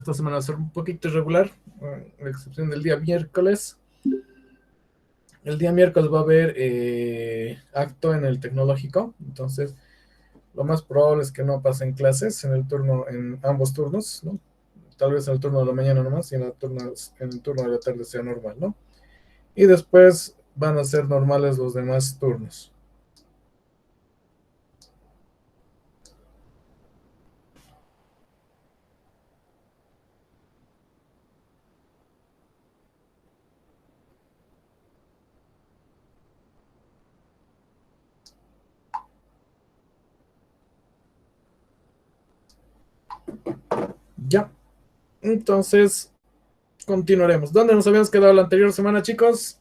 esta semana va a ser un poquito irregular, a excepción del día miércoles. El día miércoles va a haber acto en el tecnológico, entonces lo más probable es que no pasen clases en el turno, en ambos turnos, ¿no? Tal vez en el turno de la mañana nomás y en el turno de la tarde sea normal, ¿no? Y después van a ser normales los demás turnos. Ya, entonces continuaremos. ¿Dónde nos habíamos quedado la anterior semana, chicos?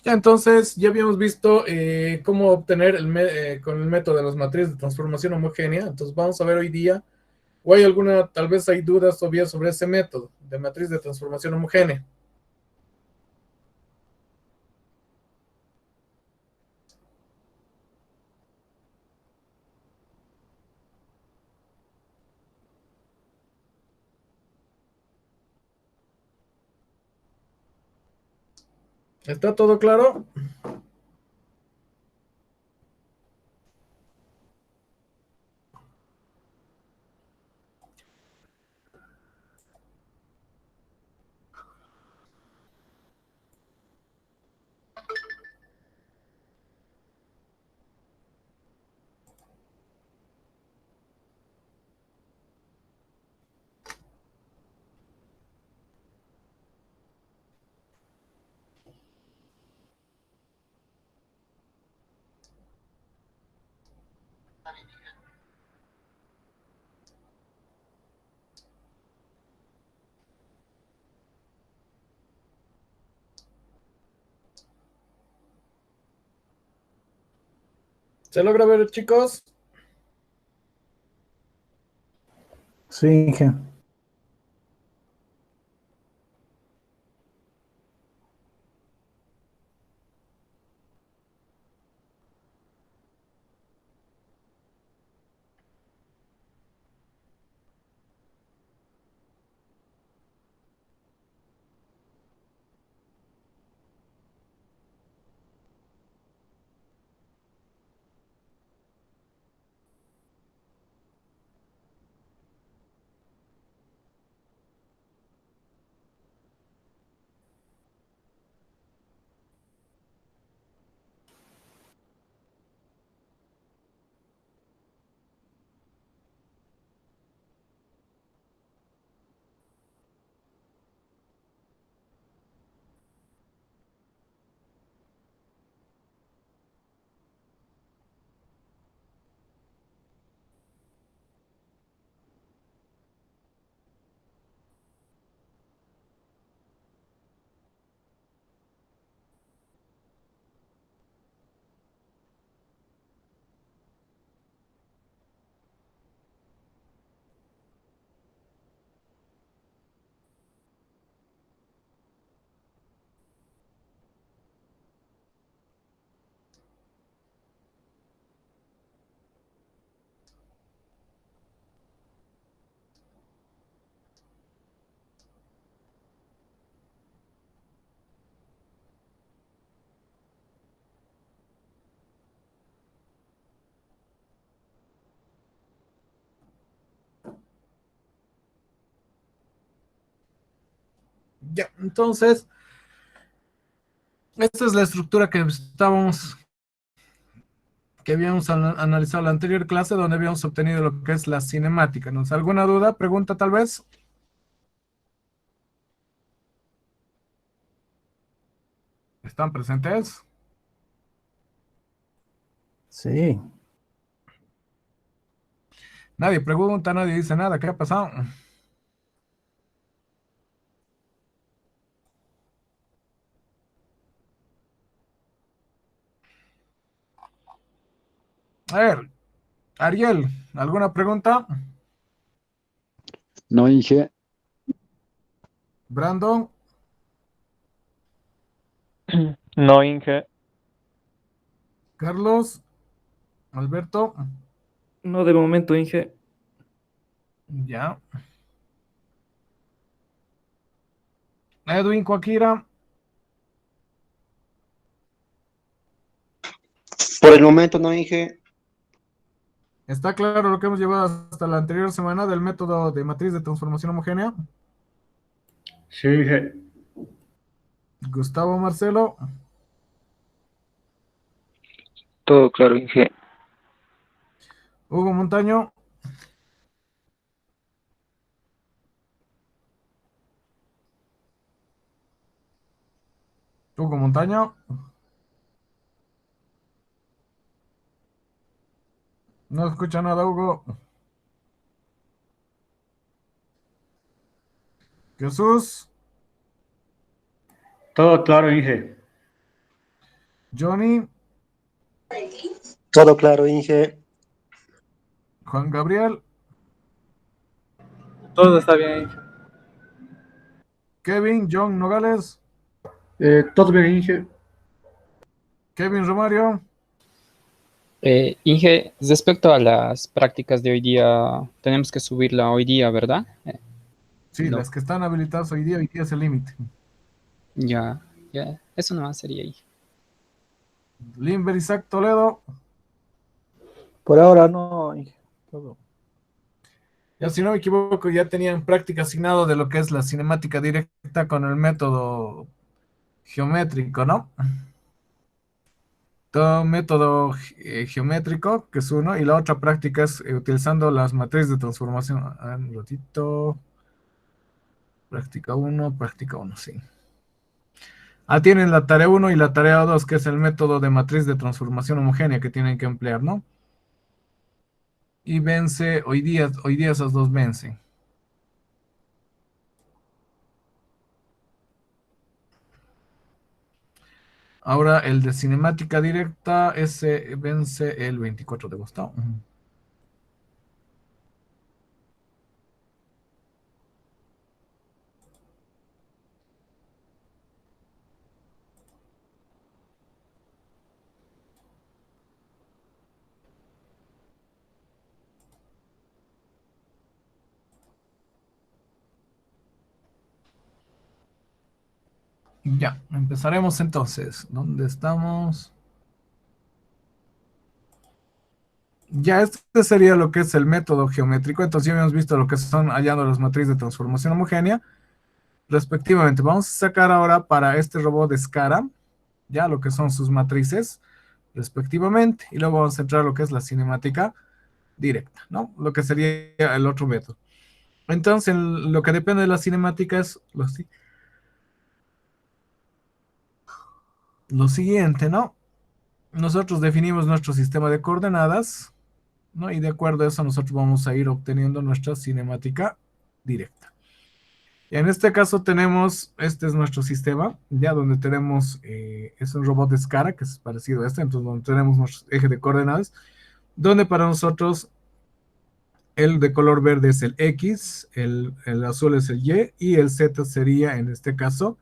Ya, entonces ya habíamos visto cómo obtener con el método de las matrices de transformación homogénea. Entonces vamos a ver hoy día, o hay alguna, tal vez hay dudas todavía sobre ese método de matriz de transformación homogénea. ¿Está todo claro? ¿Se logra ver, chicos? Sí, Inge. Ya, entonces, esta es la estructura que habíamos analizado en la anterior clase, donde habíamos obtenido lo que es la cinemática. ¿No? ¿Alguna duda, pregunta tal vez? ¿Están presentes? Sí. Nadie pregunta, nadie dice nada. ¿Qué ha pasado? A ver, Ariel, ¿alguna pregunta? No, Inge. Brandon, No, Inge. Carlos, Alberto, No, de momento, Inge. ya. Edwin, Coaquira, Por el momento no, Inge. ¿está claro lo que hemos llevado hasta la anterior semana del método de matriz de transformación homogénea? Sí, Inge. Gustavo, Marcelo, Todo claro, Inge. Hugo Montaño, Hugo Montaño, no escucha nada, Hugo. Jesús, Todo claro, Inge. Johnny, Todo claro, Inge. Juan Gabriel, Todo está bien, Inge. Kevin, John Nogales, Todo bien, Inge. Kevin Romario, Inge, respecto a las prácticas de hoy día, tenemos que subirla hoy día, ¿verdad? sí, No, las que están habilitadas hoy día es el límite. ya, eso nomás sería ahí. Limber Isaac Toledo, Por ahora no, Inge. Todo. ya si no me equivoco, ya tenían práctica asignado de lo que es la cinemática directa con el método geométrico, ¿no? Todo método geométrico, que es uno, y la otra práctica es utilizando las matrices de transformación. A ver, un ratito. Práctica uno, sí. Ah, tienen la tarea 1 y la tarea 2, que es el método de matriz de transformación homogénea que tienen que emplear, ¿no? Y vence, hoy día esas dos vencen. Ahora el de cinemática directa, ese vence el 24 de agosto. Ya, empezaremos entonces. ¿Dónde estamos? Ya, este sería lo que es el método geométrico. Entonces ya hemos visto lo que son hallando las matrices de transformación homogénea, respectivamente. Vamos a sacar ahora para este robot de Scara, ya lo que son sus matrices, respectivamente. Y luego vamos a entrar a lo que es la cinemática directa, ¿no? Lo que sería el otro método. Entonces, lo que depende de la cinemática es lo siguiente, ¿no? Nosotros definimos nuestro sistema de coordenadas, ¿no? Y de acuerdo a eso nosotros vamos a ir obteniendo nuestra cinemática directa. Y en este caso tenemos, este es nuestro sistema, ya donde tenemos, es un robot de Scara, que es parecido a este, entonces donde tenemos nuestro eje de coordenadas, donde para nosotros el de color verde es el X, el azul es el Y el Z sería en este caso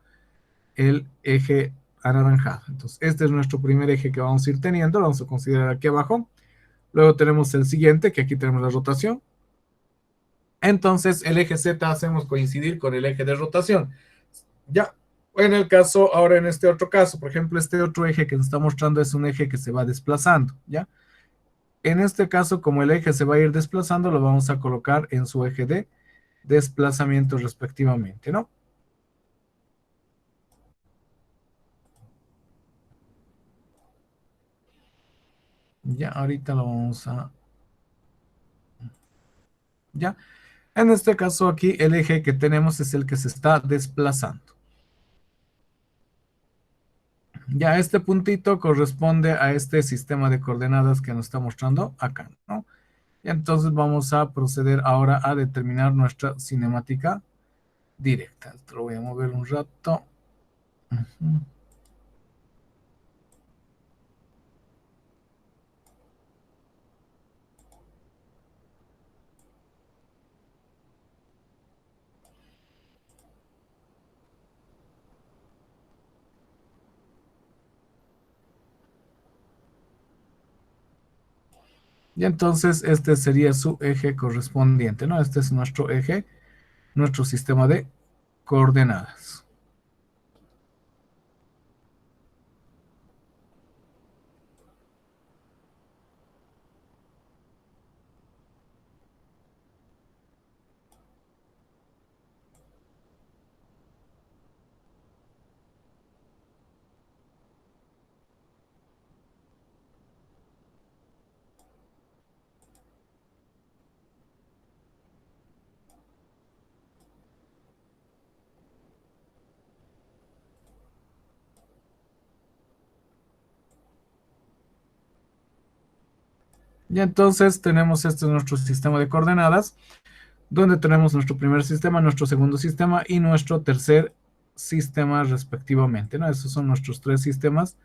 el eje anaranjado. Entonces este es nuestro primer eje que vamos a ir teniendo, lo vamos a considerar aquí abajo. Luego tenemos el siguiente, que aquí tenemos la rotación. Entonces el eje Z hacemos coincidir con el eje de rotación. Ya, en el caso, ahora en este otro caso, por ejemplo, este otro eje que nos está mostrando es un eje que se va desplazando, ¿ya? En este caso, como el eje se va a ir desplazando, lo vamos a colocar en su eje de desplazamiento respectivamente, ¿no? Ya, ahorita lo vamos a... Ya. En este caso aquí el eje que tenemos es el que se está desplazando. Ya este puntito corresponde a este sistema de coordenadas que nos está mostrando acá, ¿no? Y entonces vamos a proceder ahora a determinar nuestra cinemática directa. Esto lo voy a mover un rato. Ujú. Y entonces este sería su eje correspondiente, ¿no? Este es nuestro eje, nuestro sistema de coordenadas. Y entonces tenemos este es nuestro sistema de coordenadas, donde tenemos nuestro primer sistema, nuestro segundo sistema y nuestro tercer sistema respectivamente, ¿no? Esos son nuestros tres sistemas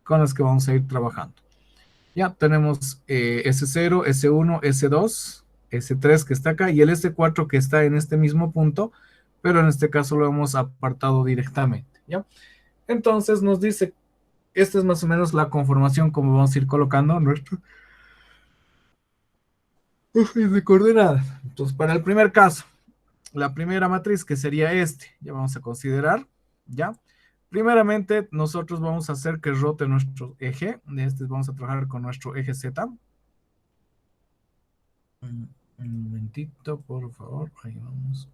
con los que vamos a ir trabajando. Ya tenemos S0, S1, S2, S3 que está acá y el S4 que está en este mismo punto, pero en este caso lo hemos apartado directamente, ¿ya? Entonces nos dice, esta es más o menos la conformación como vamos a ir colocando nuestro eje de coordenadas. Entonces, para el primer caso, la primera matriz que sería este, ya vamos a considerar, ¿ya? Primeramente, nosotros vamos a hacer que rote nuestro eje. Vamos a trabajar con nuestro eje Z. Un momentito, por favor. Ahí vamos.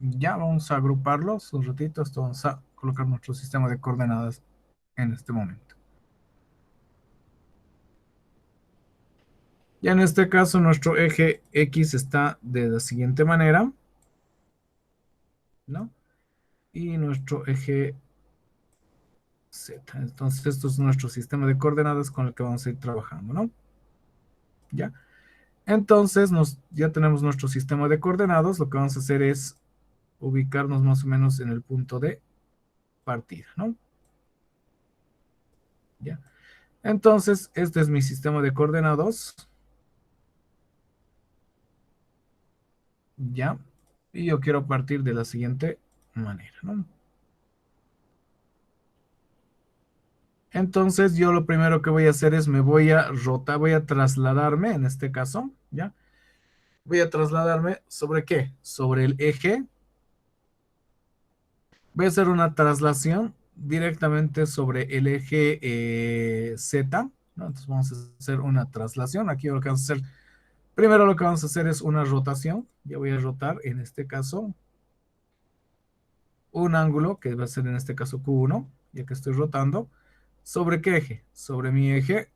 Ya vamos a agruparlos un ratito. Esto vamos a colocar nuestro sistema de coordenadas en este momento. Ya en este caso, nuestro eje X está de la siguiente manera, ¿no? Y nuestro eje Z. Entonces, esto es nuestro sistema de coordenadas con el que vamos a ir trabajando, ¿no? ¿Ya? Entonces, ya tenemos nuestro sistema de coordenadas. Lo que vamos a hacer es ubicarnos más o menos en el punto de partida, ¿no? ¿Ya? Entonces, este es mi sistema de coordenadas. ¿Ya? Y yo quiero partir de la siguiente manera, ¿no? Entonces, yo lo primero que voy a hacer es me voy a rotar, voy a trasladarme, en este caso, ¿ya? Voy a trasladarme ¿sobre qué? Sobre el eje. Voy a hacer una traslación directamente sobre el eje Z, ¿no? Entonces vamos a hacer una traslación. Aquí lo que vamos a hacer, primero lo que vamos a hacer es una rotación. Ya voy a rotar, en este caso, un ángulo, que va a ser en este caso Q1, ya que estoy rotando. ¿Sobre qué eje? Sobre mi eje,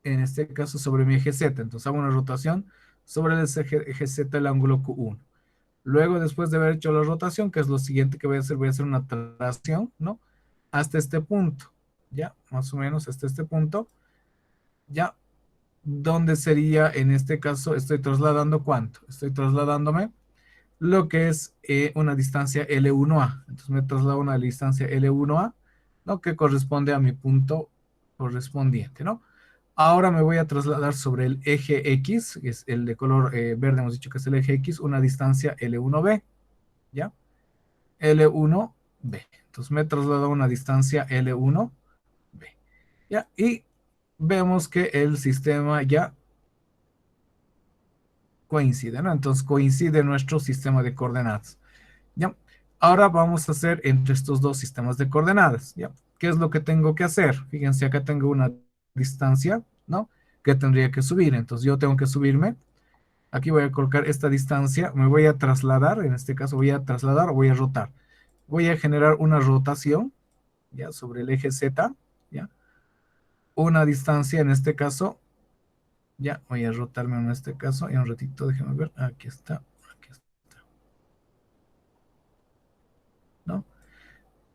en este caso sobre mi eje Z. Entonces hago una rotación sobre el eje Z, el ángulo Q1. Luego, después de haber hecho la rotación, que es lo siguiente que voy a hacer una traslación, ¿no? Hasta este punto, ¿ya? Más o menos hasta este punto, ¿ya? Donde sería, en este caso, estoy trasladando ¿cuánto? Estoy trasladándome lo que es una distancia L1A. Entonces me traslado a una distancia L1A, ¿no? Que corresponde a mi punto correspondiente, ¿no? Ahora me voy a trasladar sobre el eje X, que es el de color verde, hemos dicho que es el eje X, una distancia L1B, ¿ya? L1B. Entonces me he trasladado a una distancia L1B, ¿ya? Y vemos que el sistema ya coincide, ¿no? Entonces coincide nuestro sistema de coordenadas, ¿ya? Ahora vamos a hacer entre estos dos sistemas de coordenadas, ¿ya? ¿Qué es lo que tengo que hacer? Fíjense, acá tengo una distancia, ¿no? Que tendría que subir, entonces yo tengo que subirme. Aquí voy a colocar esta distancia, me voy a trasladar, en este caso voy a trasladar o voy a rotar. Voy a generar una rotación, ¿ya? Sobre el eje Z, ¿ya? Una distancia, en este caso, ya, voy a rotarme en este caso, y un ratito, déjenme ver, aquí está, ¿no?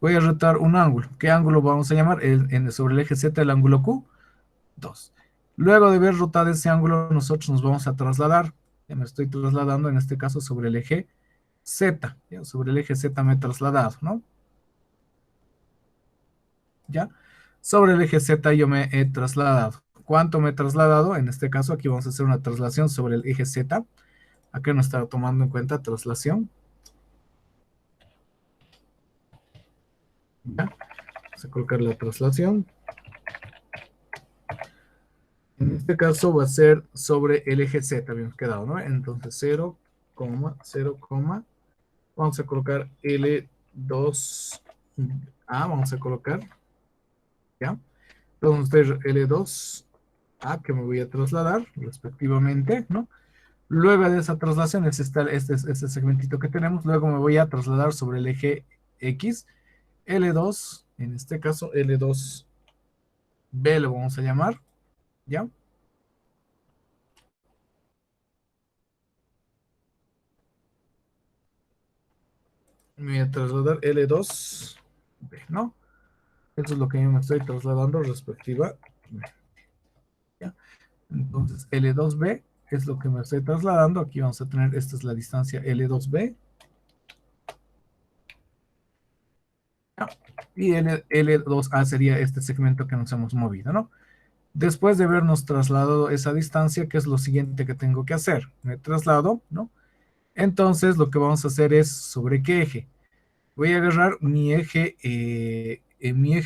Voy a rotar un ángulo. ¿Qué ángulo vamos a llamar? Sobre el eje Z, el ángulo Q2. Luego de haber rotado ese ángulo, nosotros nos vamos a trasladar. Ya me estoy trasladando, en este caso, sobre el eje Z. Ya, sobre el eje Z me he trasladado, ¿no? ¿Ya? Sobre el eje Z yo me he trasladado. ¿Cuánto me he trasladado? En este caso, aquí vamos a hacer una traslación sobre el eje Z. Aquí no está tomando en cuenta traslación. ¿Ya? Vamos a colocar la traslación. En este caso va a ser sobre el eje Z, habíamos quedado, ¿no? Entonces 0, 0, vamos a colocar L2A, vamos a colocar, ¿ya? Entonces L2A, que me voy a trasladar respectivamente, ¿no? Luego de esa traslación, este segmentito que tenemos, luego me voy a trasladar sobre el eje X, L2, en este caso L2B lo vamos a llamar, ¿ya? Me voy a trasladar L2B, ¿no? Eso es lo que yo me estoy trasladando respectiva. ¿Ya? Entonces, L2B es lo que me estoy trasladando. Aquí vamos a tener, esta es la distancia L2B. ¿Ya? Y L2A sería este segmento que nos hemos movido, ¿no? Después de habernos trasladado esa distancia, ¿qué es lo siguiente que tengo que hacer? Me traslado, ¿no? Entonces, lo que vamos a hacer es, ¿sobre qué eje? Voy a agarrar mi eje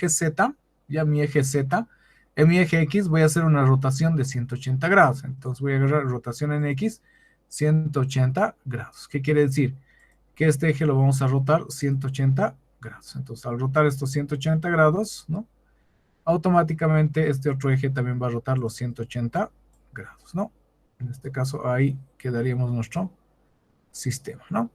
Z, ya mi eje Z. En mi eje X voy a hacer una rotación de 180 grados. Entonces voy a agarrar rotación en X, 180 grados. ¿Qué quiere decir? Que este eje lo vamos a rotar 180 grados. Entonces al rotar estos 180 grados, ¿no? Automáticamente este otro eje también va a rotar los 180 grados, ¿no? En este caso ahí quedaríamos nuestro sistema, ¿no?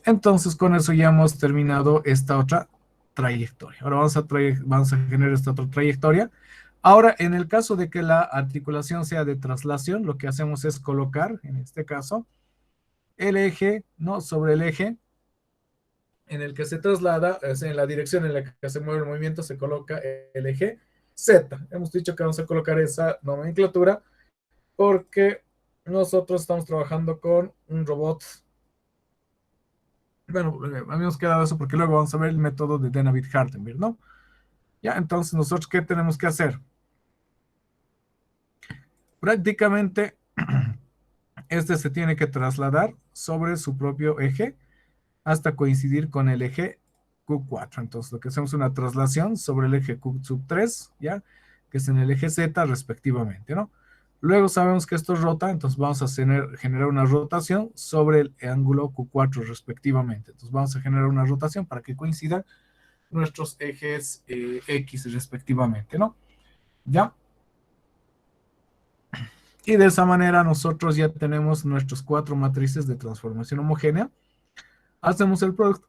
Entonces con eso ya hemos terminado esta otra trayectoria. Ahora vamos a generar esta otra trayectoria. Ahora, en el caso de que la articulación sea de traslación, lo que hacemos es colocar, en este caso, el eje, ¿no? Sobre el eje en el que se traslada, es en la dirección en la que se mueve el movimiento, se coloca el eje Z. Hemos dicho que vamos a colocar esa nomenclatura porque nosotros estamos trabajando con un robot. Bueno, habíamos quedado eso porque luego vamos a ver el método de Denavit-Hartenberg, ¿no? Ya, entonces nosotros, ¿qué tenemos que hacer? Prácticamente, este se tiene que trasladar sobre su propio eje hasta coincidir con el eje Q4. Entonces, lo que hacemos es una traslación sobre el eje Q3, ¿ya? Que es en el eje Z respectivamente, ¿no? Luego sabemos que esto rota, entonces vamos a generar una rotación sobre el ángulo Q4 respectivamente. Entonces vamos a generar una rotación para que coincidan nuestros ejes X respectivamente, ¿no? ¿Ya? Y de esa manera nosotros ya tenemos nuestros 4 matrices de transformación homogénea. Hacemos el producto.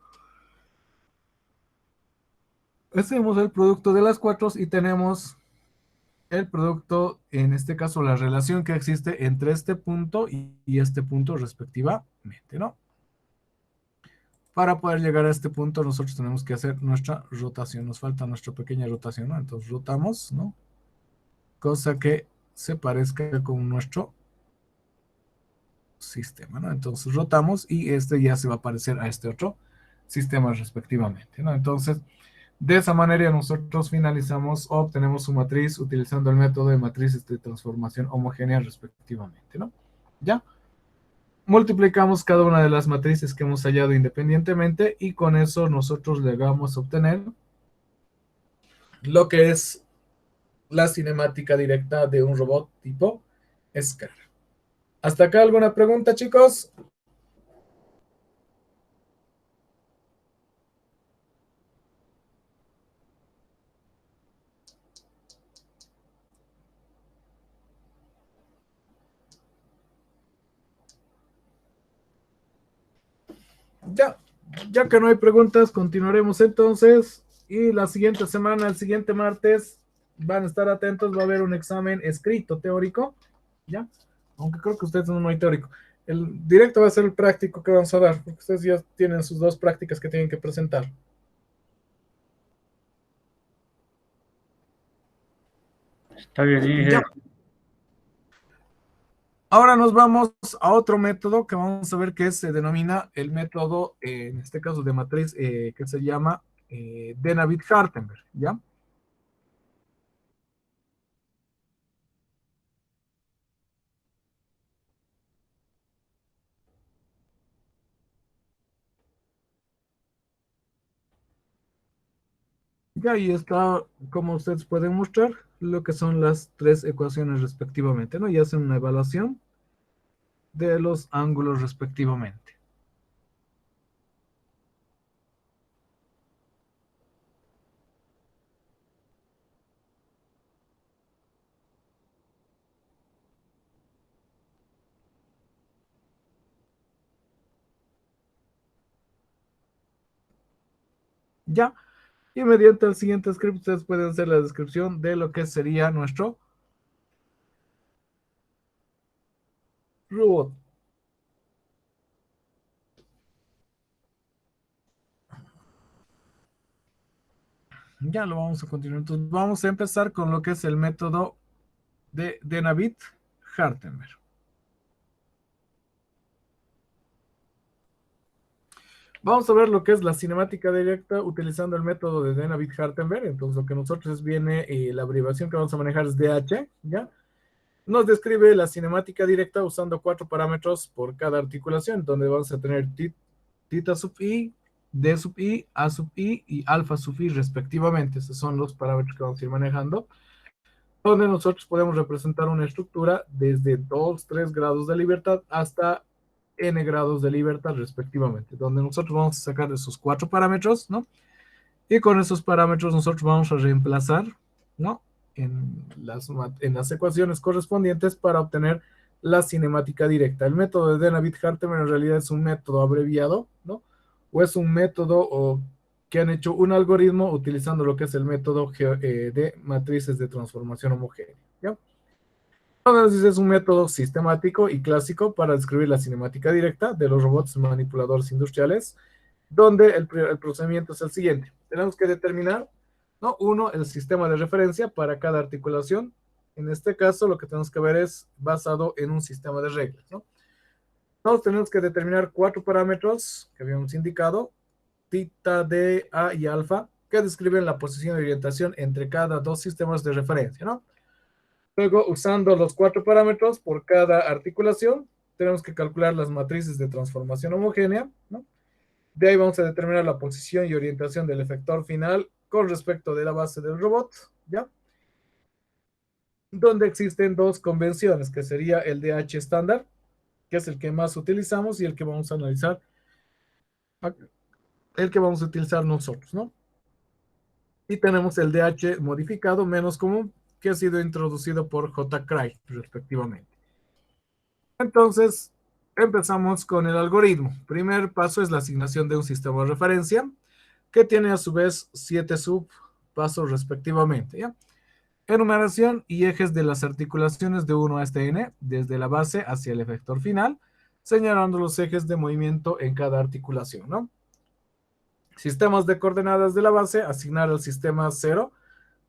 Hacemos el producto de las 4 y tenemos el producto, en este caso la relación que existe entre este punto y este punto respectivamente, ¿no? Para poder llegar a este punto nosotros tenemos que hacer nuestra rotación, nos falta nuestra pequeña rotación, ¿no? Entonces rotamos, ¿no? Cosa que se parezca con nuestro sistema, ¿no? Entonces rotamos y este ya se va a parecer a este otro sistema respectivamente, ¿no? Entonces, de esa manera nosotros finalizamos o obtenemos su matriz utilizando el método de matrices de transformación homogénea respectivamente, ¿no? ¿Ya? Multiplicamos cada una de las matrices que hemos hallado independientemente y con eso nosotros llegamos a obtener lo que es la cinemática directa de un robot tipo SCAR. ¿Hasta acá alguna pregunta, chicos? Ya que no hay preguntas, continuaremos entonces. Y la siguiente semana, el siguiente martes, van a estar atentos, va a haber un examen escrito teórico, ¿ya? Aunque creo que ustedes no hay teórico. El directo va a ser el práctico que vamos a dar, porque ustedes ya tienen sus 2 prácticas que tienen que presentar. Está bien, Inge. Ya. Ahora nos vamos a otro método que vamos a ver que se denomina el método, en este caso de matriz, que se llama Denavit-Hartenberg, ¿ya? Ya ahí está, como ustedes pueden mostrar, lo que son las 3 ecuaciones respectivamente, ¿no? Y hacen una evaluación de los ángulos respectivamente. Ya, y mediante el siguiente script ustedes pueden hacer la descripción de lo que sería nuestro robot. Ya lo vamos a continuar. Entonces vamos a empezar con lo que es el método de Denavit-Hartenberg. Vamos a ver lo que es la cinemática directa utilizando el método de Denavit-Hartenberg. Entonces lo que nosotros viene, la abreviación que vamos a manejar es DH, ¿ya? Nos describe la cinemática directa usando 4 parámetros por cada articulación, donde vamos a tener tita sub i, d sub i, a sub i y alfa sub i respectivamente. Esos son los parámetros que vamos a ir manejando, donde nosotros podemos representar una estructura desde 2, 3 grados de libertad hasta n grados de libertad respectivamente, donde nosotros vamos a sacar esos 4 parámetros, ¿no? Y con esos parámetros nosotros vamos a reemplazar, ¿no? En las ecuaciones correspondientes para obtener la cinemática directa. El método de Denavit-Hartenberg en realidad es un método abreviado, ¿no? O es un método que han hecho un algoritmo utilizando lo que es el método de matrices de transformación homogénea, ¿ya? Entonces es un método sistemático y clásico para describir la cinemática directa de los robots manipuladores industriales, donde el procedimiento es el siguiente. Tenemos que determinar, ¿no? Uno, el sistema de referencia para cada articulación. En este caso, lo que tenemos que ver es basado en un sistema de reglas, ¿no? Entonces, tenemos que determinar 4 parámetros que habíamos indicado, tita, d, a y alfa, que describen la posición y orientación entre cada 2 sistemas de referencia, ¿no? Luego, usando los 4 parámetros por cada articulación, tenemos que calcular las matrices de transformación homogénea, ¿no? De ahí vamos a determinar la posición y orientación del efector final con respecto de la base del robot, ¿ya? Donde existen 2 convenciones, que sería el DH estándar, que es el que más utilizamos y el que vamos a analizar, el que vamos a utilizar nosotros, ¿no? Y tenemos el DH modificado menos común, que ha sido introducido por J. Craig, respectivamente. Entonces, empezamos con el algoritmo. Primer paso es la asignación de un sistema de referencia, que tiene a su vez 7 subpasos respectivamente, ¿ya? Enumeración y ejes de las articulaciones de 1 hasta n, desde la base hacia el efector final, señalando los ejes de movimiento en cada articulación, ¿no? Sistemas de coordenadas de la base, asignar al sistema 0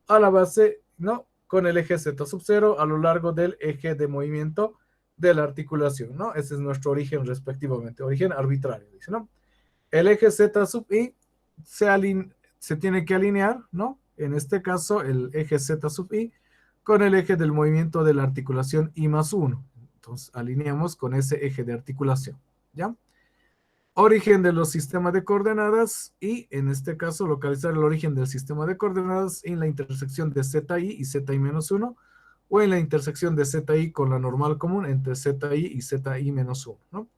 a la base, ¿no? Con el eje z sub 0 a lo largo del eje de movimiento de la articulación, ¿no? Ese es nuestro origen respectivamente, origen arbitrario, dice, ¿no? El eje z sub i se tiene que alinear, ¿no? En este caso, el eje z sub i con el eje del movimiento de la articulación i más 1. Entonces, alineamos con ese eje de articulación, ¿ya? Origen de los sistemas de coordenadas y, en este caso, localizar el origen del sistema de coordenadas en la intersección de zi y zi menos 1 o en la intersección de zi con la normal común entre zi y zi menos 1, ¿no?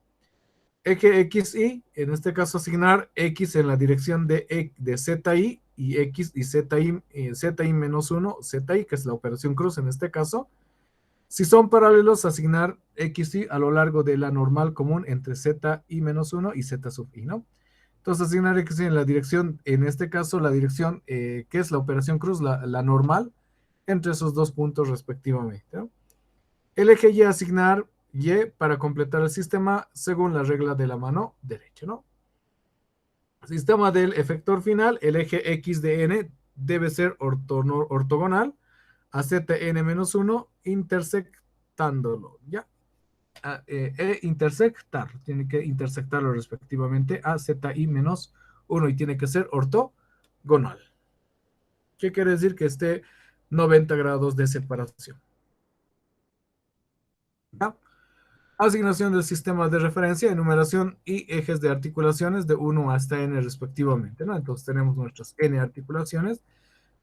Eje xy, en este caso asignar x en la dirección de zi y x y zi menos 1, zi, que es la operación cruz en este caso, Si son paralelos, asignar x, y a lo largo de la normal común entre z i menos 1 y z sub i, ¿no? Entonces, asignar x en la dirección, en este caso, la dirección que es la operación cruz, la normal, entre esos dos puntos respectivamente, ¿no? El eje y asignar y para completar el sistema según la regla de la mano derecha, ¿no? Sistema del efector final, el eje x de n debe ser ortogonal a zn-1 intersectándolo, ¿ya? Intersectar, tiene que intersectarlo respectivamente a zi-1 y tiene que ser ortogonal. ¿Qué quiere decir? Que esté 90 grados de separación. ¿Ya? Asignación del sistema de referencia, enumeración y ejes de articulaciones de 1 hasta n respectivamente, ¿no? Entonces tenemos nuestras n articulaciones,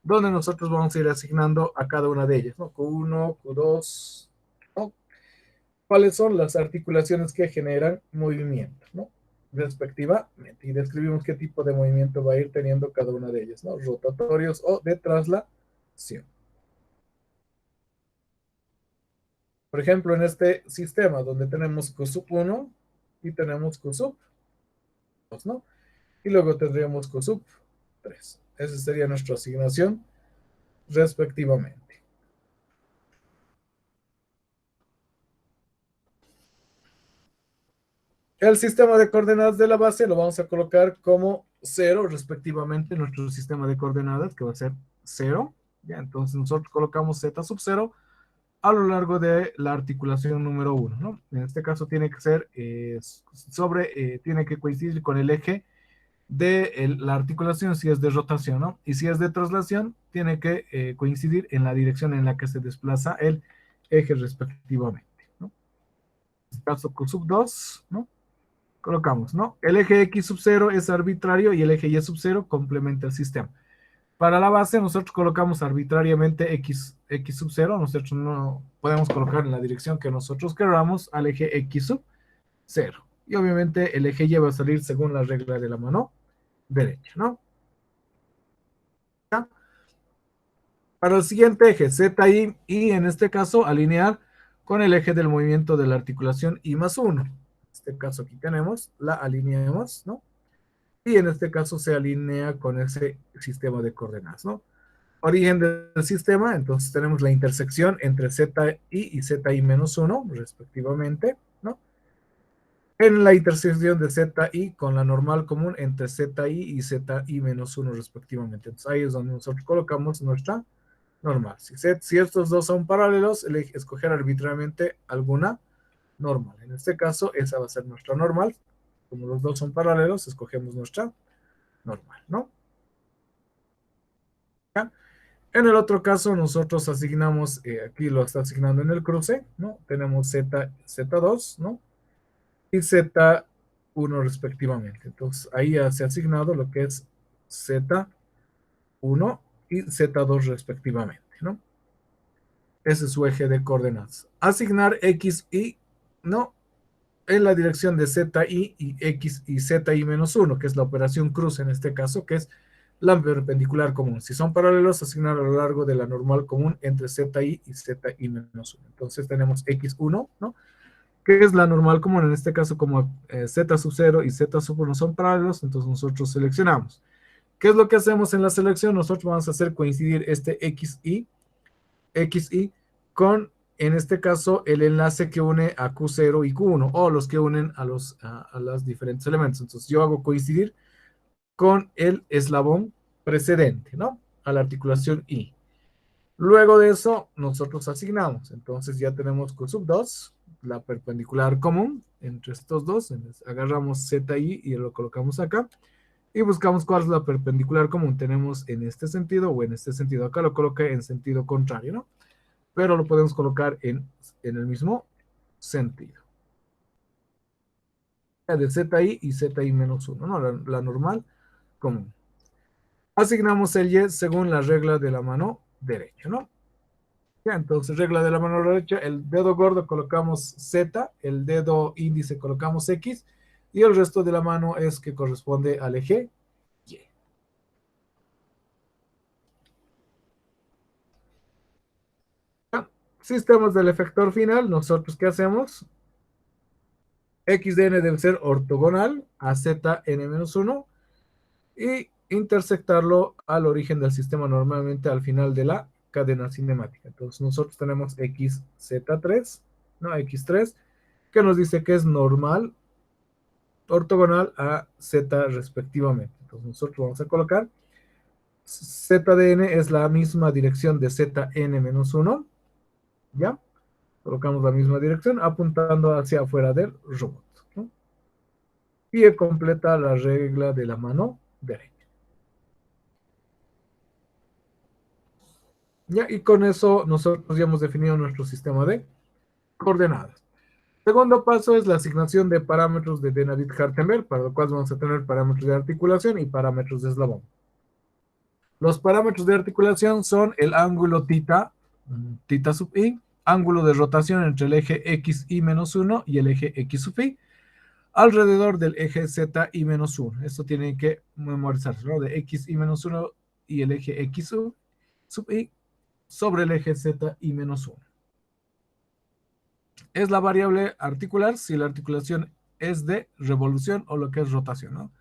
donde nosotros vamos a ir asignando a cada una de ellas, ¿no? Q1, Q2, ¿no? ¿Cuáles son las articulaciones que generan movimiento, ¿no? Respectivamente. Y describimos qué tipo de movimiento va a ir teniendo cada una de ellas, ¿no? Rotatorios o de traslación. Por ejemplo, en este sistema donde tenemos Q sub 1 y tenemos Q sub 2, ¿no? Y luego tendríamos Q sub 3. Esa sería nuestra asignación respectivamente. El sistema de coordenadas de la base lo vamos a colocar como 0 respectivamente, nuestro sistema de coordenadas que va a ser 0. Ya, entonces nosotros colocamos z sub 0 a lo largo de la articulación número 1, ¿no? En este caso tiene que ser tiene que coincidir con el eje de la articulación si es de rotación, ¿no? Y si es de traslación, tiene que coincidir en la dirección en la que se desplaza el eje respectivamente, ¿no? En este caso Q sub 2, ¿no? Colocamos, ¿no? El eje X sub 0 es arbitrario y el eje Y sub 0 complementa el sistema. Para la base nosotros colocamos arbitrariamente X sub 0, nosotros no podemos colocar en la dirección que nosotros queramos al eje X sub 0. Y obviamente el eje Y va a salir según la regla de la mano derecha, ¿no? ¿Ya? Para el siguiente eje, ZI, y en este caso alinear con el eje del movimiento de la articulación I más 1. En este caso aquí tenemos, la alineamos, ¿no? Y en este caso se alinea con ese sistema de coordenadas, ¿no? Origen del sistema, entonces tenemos la intersección entre ZI y ZI menos 1, respectivamente, ¿no? En la intersección de ZI con la normal común entre ZI y ZI menos 1, respectivamente. Entonces ahí es donde nosotros colocamos nuestra normal. Si estos dos son paralelos, escoger arbitrariamente alguna normal. En este caso, esa va a ser nuestra normal. Como los dos son paralelos, escogemos nuestra normal, ¿no? ¿Ya? En el otro caso, nosotros asignamos, aquí lo está asignando en el cruce, ¿no? Tenemos Z2, ¿no? Y Z1 respectivamente. Entonces, ahí ya se ha asignado lo que es Z1 y Z2 respectivamente, ¿no? Ese es su eje de coordenadas. Asignar X, Y, ¿no? En la dirección de ZI y X y ZI menos 1, que es la operación cruz en este caso, que es la perpendicular común. Si son paralelos, asignar a lo largo de la normal común entre ZI y ZI menos 1. Entonces tenemos X1, ¿no? Que es la normal común, en este caso como Z sub 0 y Z sub 1 son paralelos, entonces nosotros seleccionamos. ¿Qué es lo que hacemos en la selección? Nosotros vamos a hacer coincidir este XI con, en este caso, el enlace que une a Q0 y Q1, o los que unen a los diferentes elementos. Entonces yo hago coincidir con el eslabón precedente, ¿no? A la articulación I. Luego de eso, nosotros asignamos. Entonces ya tenemos Q sub 2, la perpendicular común entre estos dos. Entonces, agarramos ZI y lo colocamos acá. Y buscamos cuál es la perpendicular común. Tenemos en este sentido o en este sentido. Acá lo coloqué en sentido contrario, ¿no? Pero lo podemos colocar en el mismo sentido. De ZI y ZI menos 1, ¿no? La normal común. Asignamos el Y según la regla de la mano derecha, ¿no? Ya, entonces, regla de la mano derecha, el dedo gordo colocamos Z, el dedo índice colocamos X, y el resto de la mano es que corresponde al eje Y. Ya. sistemas del efector final, nosotros ¿qué hacemos? X de n debe ser ortogonal a zn-1 y intersectarlo al origen del sistema normalmente al final de la cadena cinemática. Entonces nosotros tenemos xz3, no, x3, que nos dice que es normal ortogonal a z respectivamente. Entonces nosotros vamos a colocar z de n es la misma dirección de zn-1, ¿ya? Colocamos la misma dirección apuntando hacia afuera del robot, ¿no? Y completa la regla de la mano derecha. ¿Ya? Y con eso nosotros ya hemos definido nuestro sistema de coordenadas. Segundo paso es la asignación de parámetros de Denavit-Hartenberg, para lo cual vamos a tener parámetros de articulación y parámetros de eslabón. Los parámetros de articulación son el ángulo θ, θ sub i, ángulo de rotación entre el eje xi-1 y el eje x sub i, alrededor del eje zi-1. Esto tienen que memorizarse, ¿no? De xi-1 y el eje x sub i sobre el eje zi-1. Es la variable articular si la articulación es de revolución o lo que es rotación, ¿no?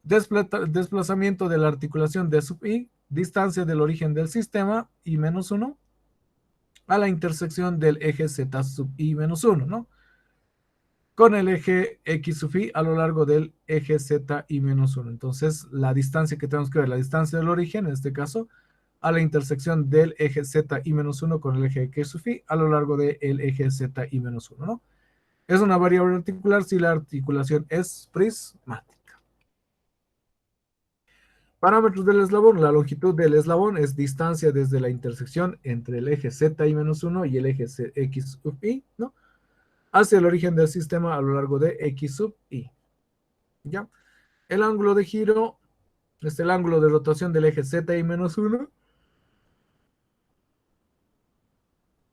Desplazamiento de la articulación d sub i, distancia del origen del sistema i-1 a la intersección del eje z sub i-1, ¿no? Con el eje x sub i a lo largo del eje z i-1. Entonces, la distancia que tenemos que ver, la distancia del origen, en este caso, a la intersección del eje z i-1 con el eje x sub i a lo largo del eje z i-1, ¿no? Es una variable articular si la articulación es prismática. Parámetros del eslabón. La longitud del eslabón es distancia desde la intersección entre el eje zi-1 y el eje x sub i, ¿no? Hacia el origen del sistema a lo largo de x sub i. ¿Ya? El ángulo de giro es el ángulo de rotación del eje zi-1.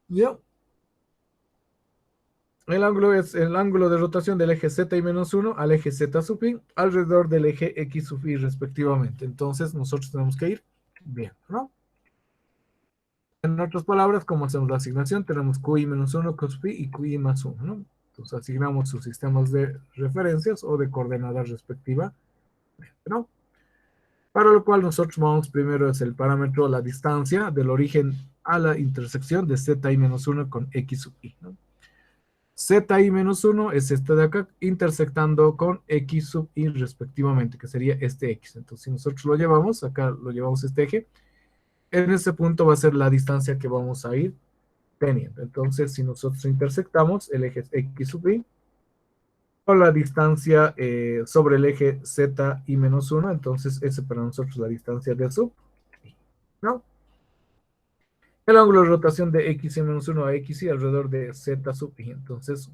¿Ya? El ángulo es el ángulo de rotación del eje zi-1 al eje z sub i alrededor del eje x sub i respectivamente. Entonces nosotros tenemos que ir viendo, ¿no? En otras palabras, como hacemos la asignación, tenemos qi-1 cos phi y qi más 1, ¿no? Entonces asignamos sus sistemas de referencias o de coordenadas respectivamente, ¿no? Para lo cual nosotros vamos primero es el parámetro, la distancia del origen a la intersección de zi-1 con x sub i, ¿no? zi-1 es este de acá, intersectando con x sub i respectivamente, que sería este x. Entonces, si nosotros lo llevamos, acá lo llevamos este eje, en ese punto va a ser la distancia que vamos a ir teniendo. Entonces, si nosotros intersectamos el eje x sub i con la distancia sobre el eje zi-1, entonces ese para nosotros es la distancia de sub i, ¿no? El ángulo de rotación de xi-1 a xi alrededor de z sub i. Entonces,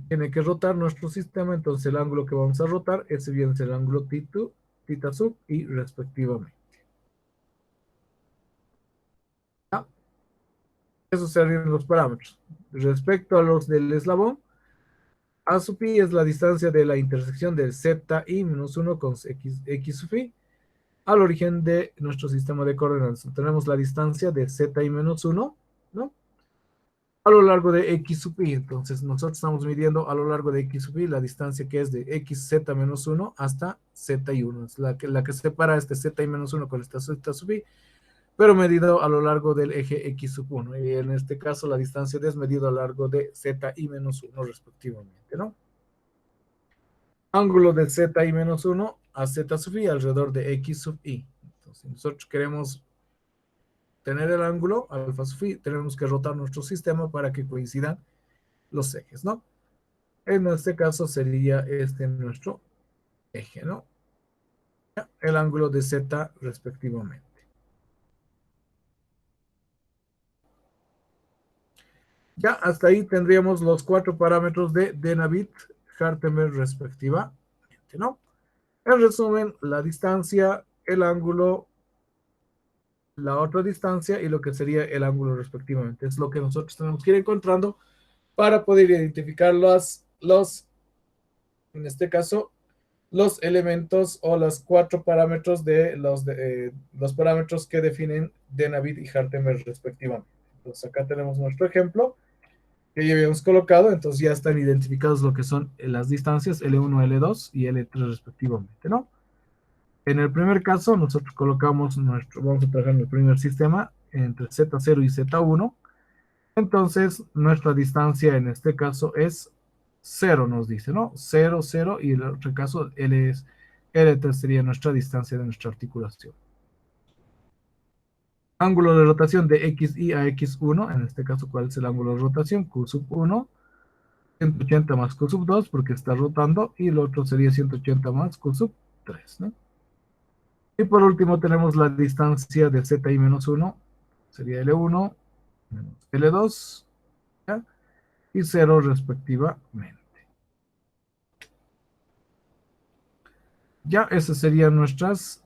tiene que rotar nuestro sistema, entonces el ángulo que vamos a rotar, ese viene a ser el ángulo θ sub i respectivamente. ¿Ya? Esos serían los parámetros. Respecto a los del eslabón, a sub i es la distancia de la intersección del zi-1 con x sub i al origen de nuestro sistema de coordenadas. Tenemos la distancia de zi-1, ¿no? A lo largo de x sub i. Entonces nosotros estamos midiendo a lo largo de x sub i la distancia que es de xz-1 hasta zi1. Es la que separa este zi-1 con esta z sub i, pero medido a lo largo del eje x sub 1. Y en este caso la distancia es medido a lo largo de zi-1 respectivamente, ¿no? Ángulo de zi-1 a z sub i alrededor de x sub i. Entonces, si nosotros queremos tener el ángulo alfa sub i, tenemos que rotar nuestro sistema para que coincidan los ejes, ¿no? En este caso sería este nuestro eje, ¿no? El ángulo de z respectivamente. Ya hasta ahí tendríamos los 4 parámetros de Denavit-Hartenberg respectivamente, ¿no? En resumen, la distancia, el ángulo, la otra distancia y lo que sería el ángulo respectivamente. Es lo que nosotros tenemos que ir encontrando para poder identificar en este caso, los elementos o los 4 parámetros de los parámetros que definen Denavit y Hartenberg respectivamente. Entonces acá tenemos nuestro ejemplo que ya habíamos colocado, entonces ya están identificados lo que son las distancias L1, L2 y L3 respectivamente, ¿no? En el primer caso, nosotros colocamos vamos a trabajar en el primer sistema entre Z0 y Z1. Entonces, nuestra distancia en este caso es 0, nos dice, ¿no? 0, 0, y en el otro caso, L3 sería nuestra distancia de nuestra articulación. Ángulo de rotación de XY a X1, en este caso, ¿cuál es el ángulo de rotación? Q sub 1, 180 más Q sub 2, porque está rotando, y el otro sería 180 más Q sub 3, ¿no? Y por último tenemos la distancia de ZI menos 1, sería L1 menos L2, ¿ya? Y 0 respectivamente. Ya esas serían nuestras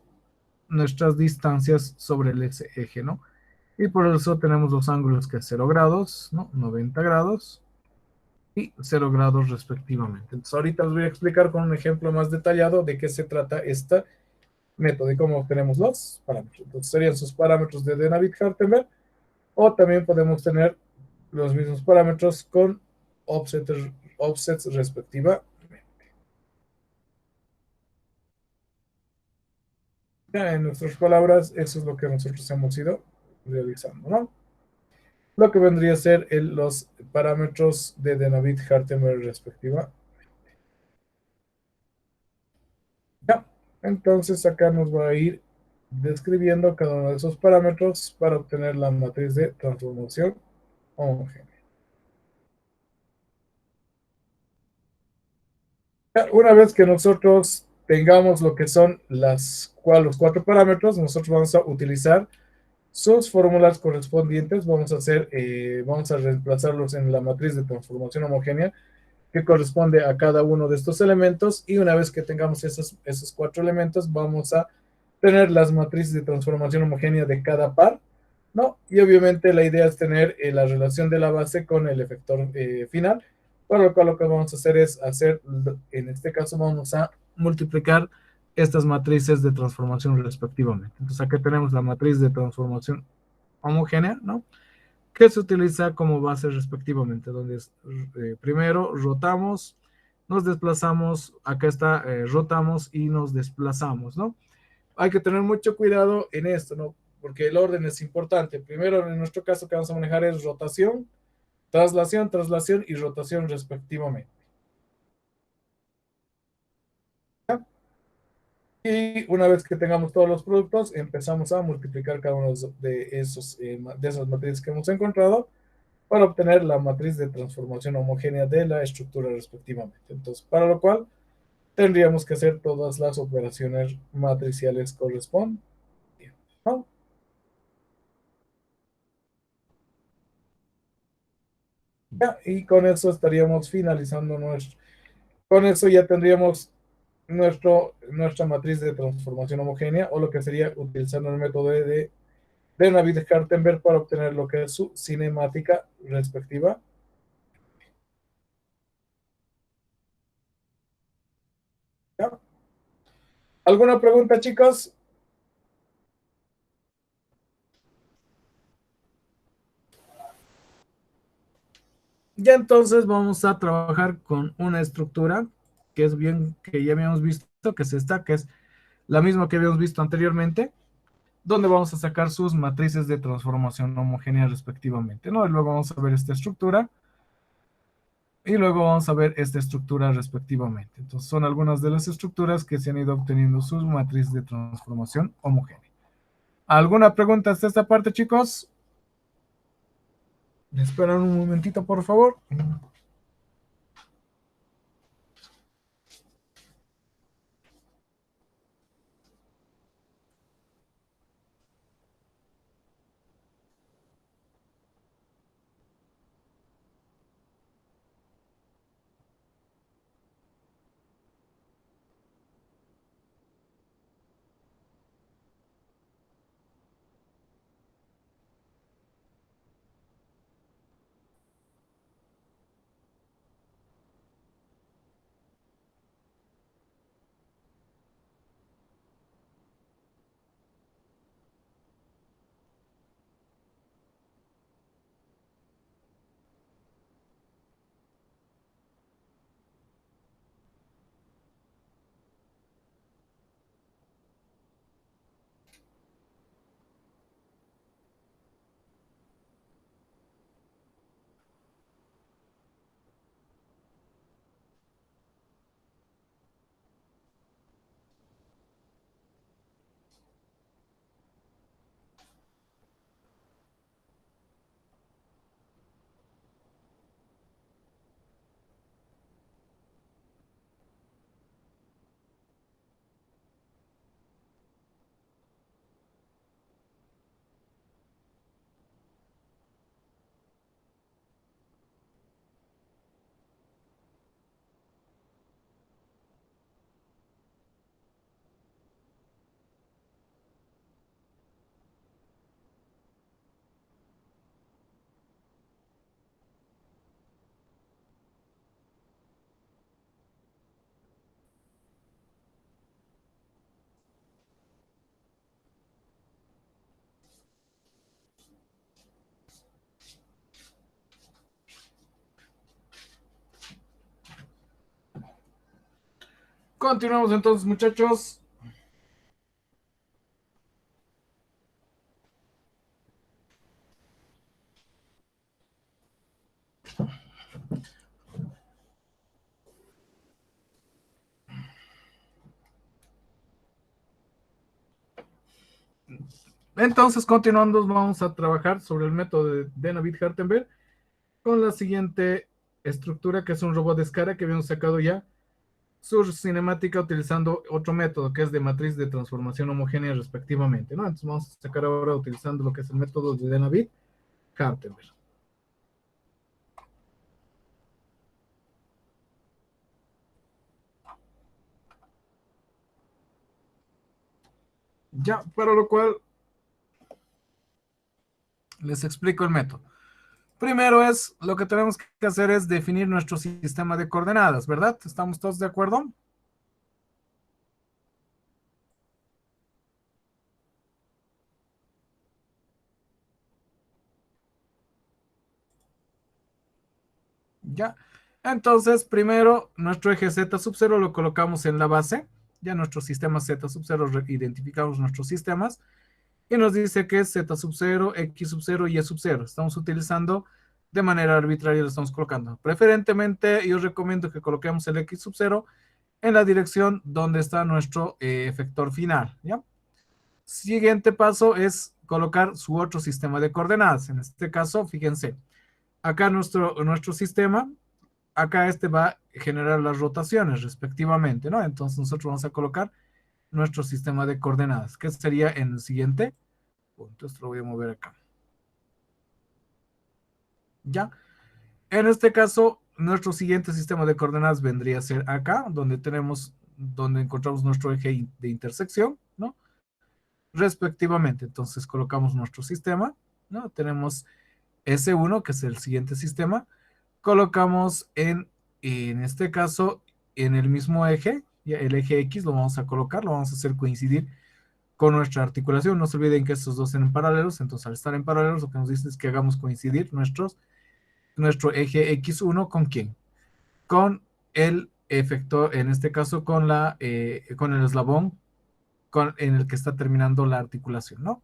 distancias sobre el eje, ¿no? Y por eso tenemos los ángulos que es 0 grados, ¿no? 90 grados y 0 grados respectivamente. Entonces ahorita les voy a explicar con un ejemplo más detallado de qué se trata este método y cómo obtenemos los parámetros. Entonces serían sus parámetros de Denavit-Hartenberg, o también podemos tener los mismos parámetros con offsets respectivamente. Ya en nuestras palabras, eso es lo que nosotros hemos ido realizando, ¿no? Lo que vendría a ser los parámetros de Denavit-Hartenberg respectiva. Ya, entonces acá nos va a ir describiendo cada uno de esos parámetros para obtener la matriz de transformación homogénea. Ya, una vez que nosotros tengamos lo que son los 4 parámetros, nosotros vamos a utilizar sus fórmulas correspondientes, vamos a reemplazarlos en la matriz de transformación homogénea que corresponde a cada uno de estos elementos, y una vez que tengamos esos 4 elementos, vamos a tener las matrices de transformación homogénea de cada par, ¿no? Y obviamente la idea es tener la relación de la base con el efector final, por lo cual lo que vamos a hacer es en este caso vamos a multiplicar estas matrices de transformación respectivamente. Entonces aquí tenemos la matriz de transformación homogénea, ¿no? Que se utiliza como base respectivamente, donde primero rotamos, nos desplazamos, acá está, rotamos y nos desplazamos, ¿no? Hay que tener mucho cuidado en esto, ¿no? Porque el orden es importante. Primero, en nuestro caso, que vamos a manejar es rotación, traslación y rotación respectivamente. ¿Ya? Y una vez que tengamos todos los productos, empezamos a multiplicar cada uno de esas matrices que hemos encontrado para obtener la matriz de transformación homogénea de la estructura respectivamente. Entonces, para lo cual tendríamos que hacer todas las operaciones matriciales correspondientes, ¿no? Ya, y con eso estaríamos finalizando con eso ya tendríamos nuestra matriz de transformación homogénea, o lo que sería utilizando el método de Navier-Hartenberg para obtener lo que es su cinemática respectiva. ¿Ya? ¿Alguna pregunta, chicos? Ya entonces vamos a trabajar con una estructura que ya habíamos visto, que es esta, que es la misma que habíamos visto anteriormente, donde vamos a sacar sus matrices de transformación homogénea respectivamente, ¿no? Y luego vamos a ver esta estructura, y luego vamos a ver esta estructura respectivamente. Entonces son algunas de las estructuras que se han ido obteniendo sus matrices de transformación homogénea. ¿Alguna pregunta hasta esta parte, chicos? ¿Me esperan un momentito, por favor? Continuamos entonces, muchachos. Entonces, continuando, vamos a trabajar sobre el método de Navier-Hartenberg con la siguiente estructura, que es un robot de escala que habíamos sacado ya su cinemática utilizando otro método que es de matriz de transformación homogénea respectivamente, ¿no? Entonces vamos a sacar ahora utilizando lo que es el método de Navier-Hartenberg. Ya, para lo cual les explico el método. Primero es, lo que tenemos que hacer es definir nuestro sistema de coordenadas, ¿verdad? ¿Estamos todos de acuerdo? Ya. Entonces, primero, nuestro eje Z sub 0 lo colocamos en la base. Ya nuestro sistema Z sub 0, identificamos nuestros sistemas. Y nos dice que es Z sub 0, X sub 0 y Y sub 0. Estamos utilizando de manera arbitraria, lo estamos colocando. Preferentemente, yo recomiendo que coloquemos el X sub 0 en la dirección donde está nuestro efector final, ¿ya? Siguiente paso es colocar su otro sistema de coordenadas. En este caso, fíjense, acá nuestro sistema, acá este va a generar las rotaciones respectivamente, ¿no? Entonces nosotros vamos a colocar nuestro sistema de coordenadas, que sería en el siguiente punto. Esto lo voy a mover acá. ¿Ya? En este caso, nuestro siguiente sistema de coordenadas vendría a ser acá, donde encontramos nuestro eje de intersección, ¿no? Respectivamente. Entonces colocamos nuestro sistema, ¿no? Tenemos S1, que es el siguiente sistema. Colocamos en este caso, en el mismo eje, el eje X lo vamos a colocar, lo vamos a hacer coincidir con nuestra articulación. No se olviden que estos dos están en paralelos, entonces al estar en paralelos lo que nos dice es que hagamos coincidir nuestro eje X1 ¿con quién? Con el efector, en este caso con el eslabón en el que está terminando la articulación, ¿no?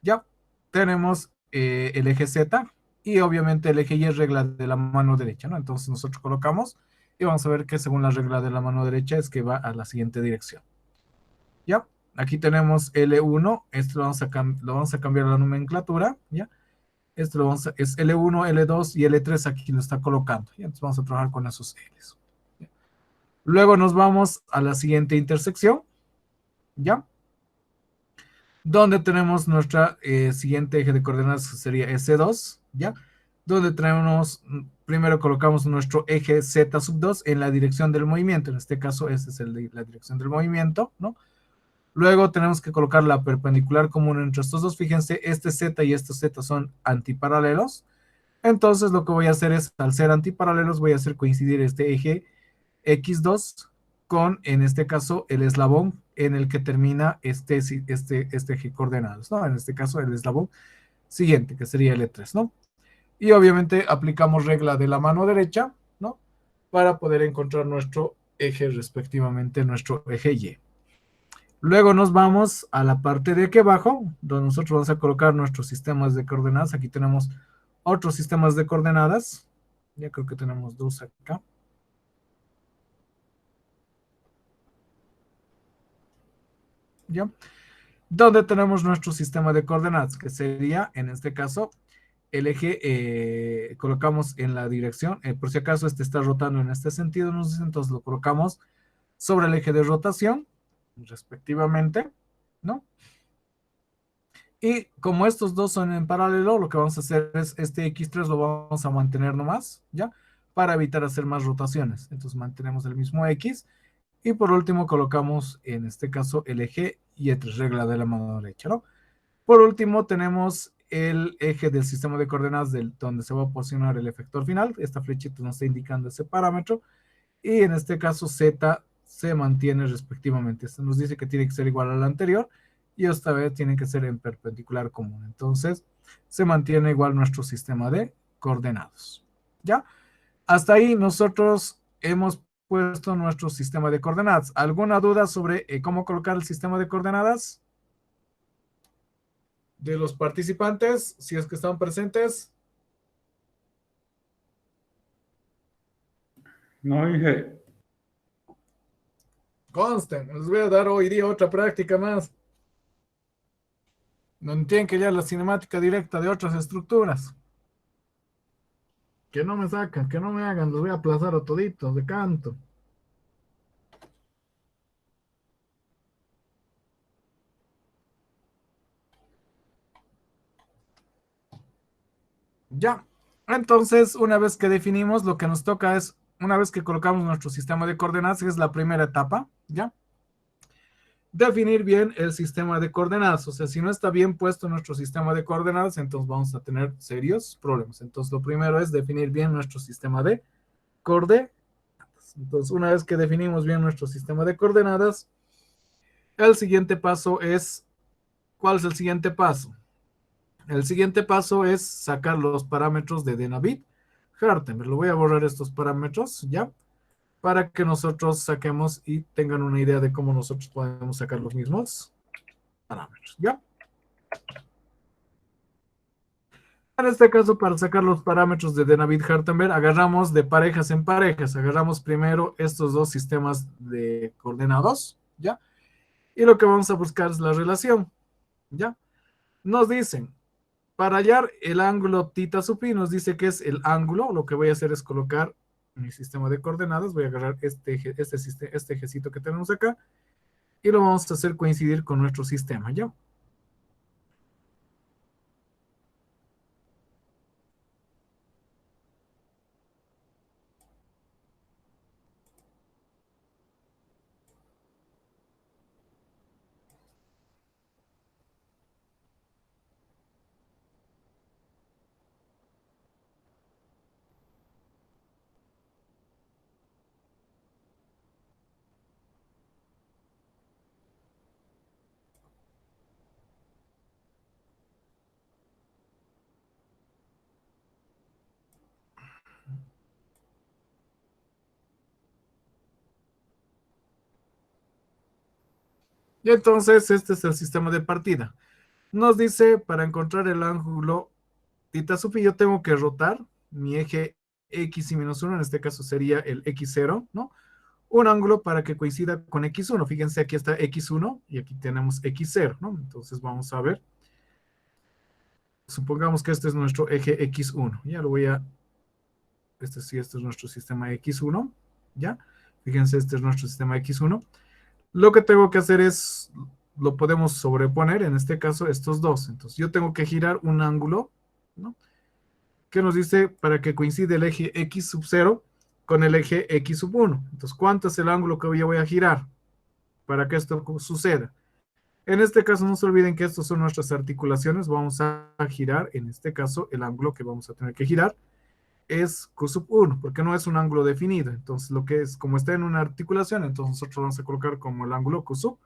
Ya tenemos el eje Z y obviamente el eje Y es regla de la mano derecha, ¿no? Entonces nosotros colocamos y vamos a ver que según la regla de la mano derecha es que va a la siguiente dirección. ¿Ya? Aquí tenemos L1, esto lo vamos a cambiar la nomenclatura, ¿ya? Esto es L1, L2 y L3 aquí lo está colocando, ¿ya? Entonces vamos a trabajar con esos Ls. ¿Ya? Luego nos vamos a la siguiente intersección, ¿ya? Donde tenemos nuestra siguiente eje de coordenadas, que sería S2, ¿ya? Donde primero colocamos nuestro eje Z sub 2 en la dirección del movimiento, en este caso esta es la dirección del movimiento, ¿no? Luego tenemos que colocar la perpendicular común entre estos dos. Fíjense, este Z y este Z son antiparalelos. Entonces lo que voy a hacer es, al ser antiparalelos, voy a hacer coincidir este eje X2 con, en este caso, el eslabón en el que termina este eje coordenados, ¿no? En este caso, el eslabón siguiente, que sería L3, ¿no? Y obviamente aplicamos regla de la mano derecha, ¿no? Para poder encontrar nuestro eje, respectivamente, nuestro eje Y. Luego nos vamos a la parte de aquí abajo, donde nosotros vamos a colocar nuestros sistemas de coordenadas. Aquí tenemos otros sistemas de coordenadas. Ya creo que tenemos dos acá. ¿Ya? Donde tenemos nuestro sistema de coordenadas, que sería, en este caso, el eje, colocamos en la dirección, por si acaso este está rotando en este sentido, entonces lo colocamos sobre el eje de rotación, respectivamente, ¿no? Y como estos dos son en paralelo, lo que vamos a hacer es este X3 lo vamos a mantener nomás, ¿ya? Para evitar hacer más rotaciones. Entonces mantenemos el mismo X. Y por último colocamos, en este caso, el eje Y3, regla de la mano derecha, ¿no? Por último tenemos el eje del sistema de coordenadas donde se va a posicionar el efector final. Esta flechita nos está indicando ese parámetro. Y en este caso Z se mantiene respectivamente. Esto nos dice que tiene que ser igual al anterior. Y esta vez tiene que ser en perpendicular común. Entonces, se mantiene igual nuestro sistema de coordenadas. ¿Ya? Hasta ahí nosotros hemos puesto nuestro sistema de coordenadas. ¿Alguna duda sobre cómo colocar el sistema de coordenadas? De los participantes, si es que están presentes. No, Inge. Consten, les voy a dar hoy día otra práctica más. No tienen que ya la cinemática directa de otras estructuras. Que no me sacan, que no me hagan, los voy a aplazar a toditos de canto. Ya, entonces una vez que definimos, lo que nos toca es, una vez que colocamos nuestro sistema de coordenadas, que es la primera etapa, ¿ya? Definir bien el sistema de coordenadas. O sea, si no está bien puesto nuestro sistema de coordenadas, entonces vamos a tener serios problemas. Entonces, lo primero es definir bien nuestro sistema de coordenadas. Entonces, una vez que definimos bien nuestro sistema de coordenadas, el siguiente paso es, ¿cuál es el siguiente paso? El siguiente paso es sacar los parámetros de Denavit-Hartenberg. Lo voy a borrar estos parámetros, ¿ya? Para que nosotros saquemos y tengan una idea de cómo nosotros podemos sacar los mismos parámetros, ¿ya? En este caso, para sacar los parámetros de Denavit-Hartenberg, agarramos de parejas en parejas. Agarramos primero estos dos sistemas de coordenados, ¿ya? Y lo que vamos a buscar es la relación, ¿ya? Nos dicen, para hallar el ángulo θ sub i, nos dice que es el ángulo. Lo que voy a hacer es colocar mi sistema de coordenadas. Voy a agarrar este ejecito que tenemos acá y lo vamos a hacer coincidir con nuestro sistema, ¿ya? Y entonces este es el sistema de partida. Nos dice, para encontrar el ángulo θ sub i, yo tengo que rotar mi eje x y menos 1, en este caso sería el x0, ¿no? Un ángulo para que coincida con x1. Fíjense, aquí está x1 y aquí tenemos x0, ¿no? Entonces vamos a ver. Supongamos que este es nuestro eje x1. Ya lo voy a... este es nuestro sistema x1, ¿ya? Fíjense, este es nuestro sistema x1. Lo que tengo que hacer es, lo podemos sobreponer, en este caso, estos dos. Entonces, yo tengo que girar un ángulo, ¿no? Que nos dice para que coincide el eje x sub 0 con el eje x sub 1. Entonces, ¿cuánto es el ángulo que yo voy a girar para que esto suceda? En este caso, no se olviden que estos son nuestras articulaciones. Vamos a girar, en este caso, el ángulo que vamos a tener que girar es q sub 1, porque no es un ángulo definido. Entonces, lo que es, como está en una articulación, entonces nosotros vamos a colocar como el ángulo q sub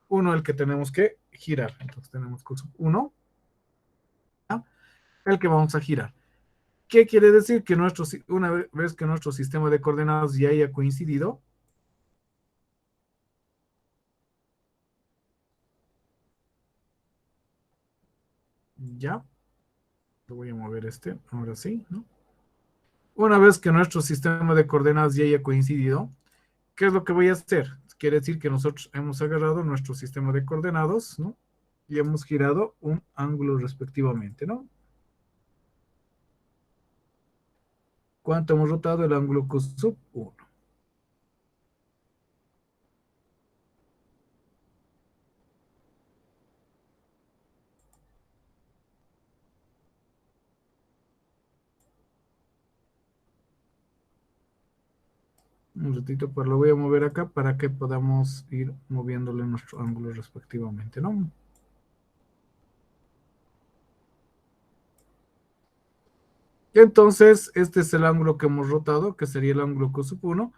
1 el que tenemos que girar. Entonces, tenemos q sub 1, ¿ya? El que vamos a girar. ¿Qué quiere decir? Que una vez que nuestro sistema de coordenadas ya haya coincidido, ya, lo voy a mover ahora sí, ¿no? Una vez que nuestro sistema de coordenadas ya haya coincidido, ¿qué es lo que voy a hacer? Quiere decir que nosotros hemos agarrado nuestro sistema de coordenadas, ¿no? Y hemos girado un ángulo respectivamente, ¿no? ¿Cuánto hemos rotado? El ángulo q sub 1. Un ratito, pues lo voy a mover acá para que podamos ir moviéndole nuestro ángulo respectivamente, ¿no? Y entonces, este es el ángulo que hemos rotado, que sería el ángulo q sub 1.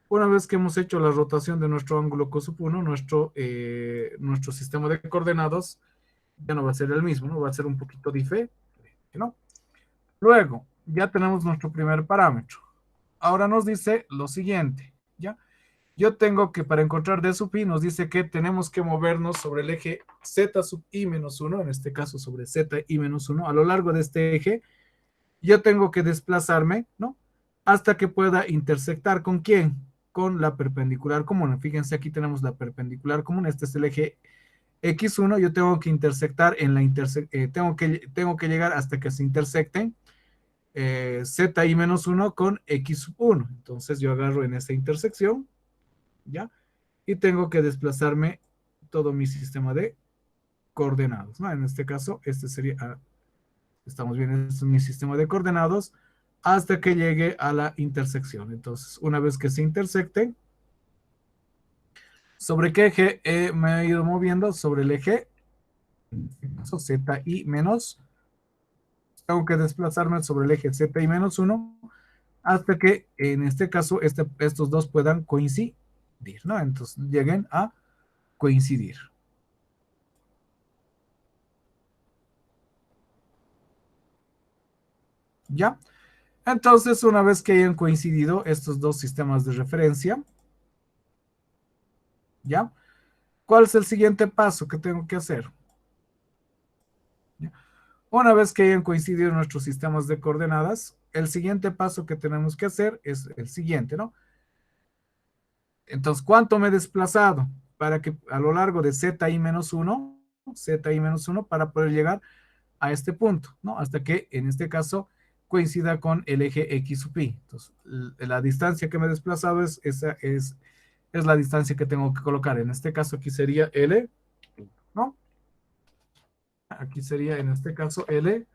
Una vez que hemos hecho la rotación de nuestro ángulo q sub 1, nuestro sistema de coordenadas ya no va a ser el mismo, ¿no? Va a ser un poquito diferente, ¿no? Luego, ya tenemos nuestro primer parámetro. Ahora nos dice lo siguiente, ¿ya? yo tengo que, para encontrar d sub i, nos dice que tenemos que movernos sobre el eje z sub i menos 1, en este caso sobre z i menos 1, a lo largo de este eje, yo tengo que desplazarme, ¿no? Hasta que pueda intersectar ¿con quién? Con la perpendicular común. Fíjense, aquí tenemos la perpendicular común, este es el eje x1, yo tengo que intersectar en la tengo que llegar hasta que se intersecten zi menos 1 con x sub 1. Entonces yo agarro en esta intersección, ¿ya? Y tengo que desplazarme todo mi sistema de coordenadas, ¿no? En este caso, este sería, estamos viendo, este es mi sistema de coordenadas, hasta que llegue a la intersección. Entonces, una vez que se intersecten, ¿sobre qué eje me he ido moviendo? Sobre el eje, en este caso, zi menos, tengo que desplazarme sobre el eje zi menos 1, hasta que, en este caso, estos dos puedan coincidir, ¿no? Entonces, lleguen a coincidir. ¿Ya? Entonces, una vez que hayan coincidido estos dos sistemas de referencia, ¿ya? ¿Cuál es el siguiente paso que tengo que hacer? ¿Ya? Una vez que hayan coincidido nuestros sistemas de coordenadas, el siguiente paso que tenemos que hacer es el siguiente, ¿no? Entonces, ¿cuánto me he desplazado? Para que a lo largo de zi menos 1, para poder llegar a este punto, ¿no? Hasta que, en este caso, coincida con el eje x sub i. Entonces, la distancia que me he desplazado es la distancia que tengo que colocar. En este caso, aquí sería L, ¿no? Aquí sería, en este caso, L1.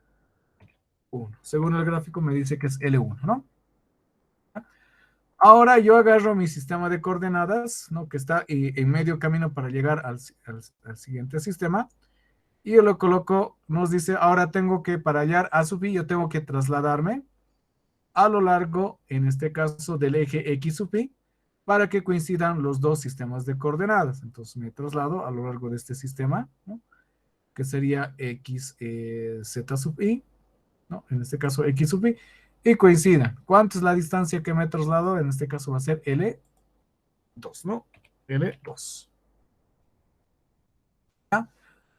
Según el gráfico me dice que es L1, ¿no? Ahora yo agarro mi sistema de coordenadas, ¿no? Que está en medio camino para llegar al siguiente sistema. Y yo lo coloco, nos dice, ahora tengo que, para hallar a sub i, yo tengo que trasladarme a lo largo, en este caso, del eje x sub i, para que coincidan los dos sistemas de coordenadas. Entonces me traslado a lo largo de este sistema, ¿no? Que sería x z sub i, ¿no? En este caso x sub i, y coincidan. ¿Cuánto es la distancia que me he trasladado? En este caso va a ser L2, ¿no? L2. ¿Ya?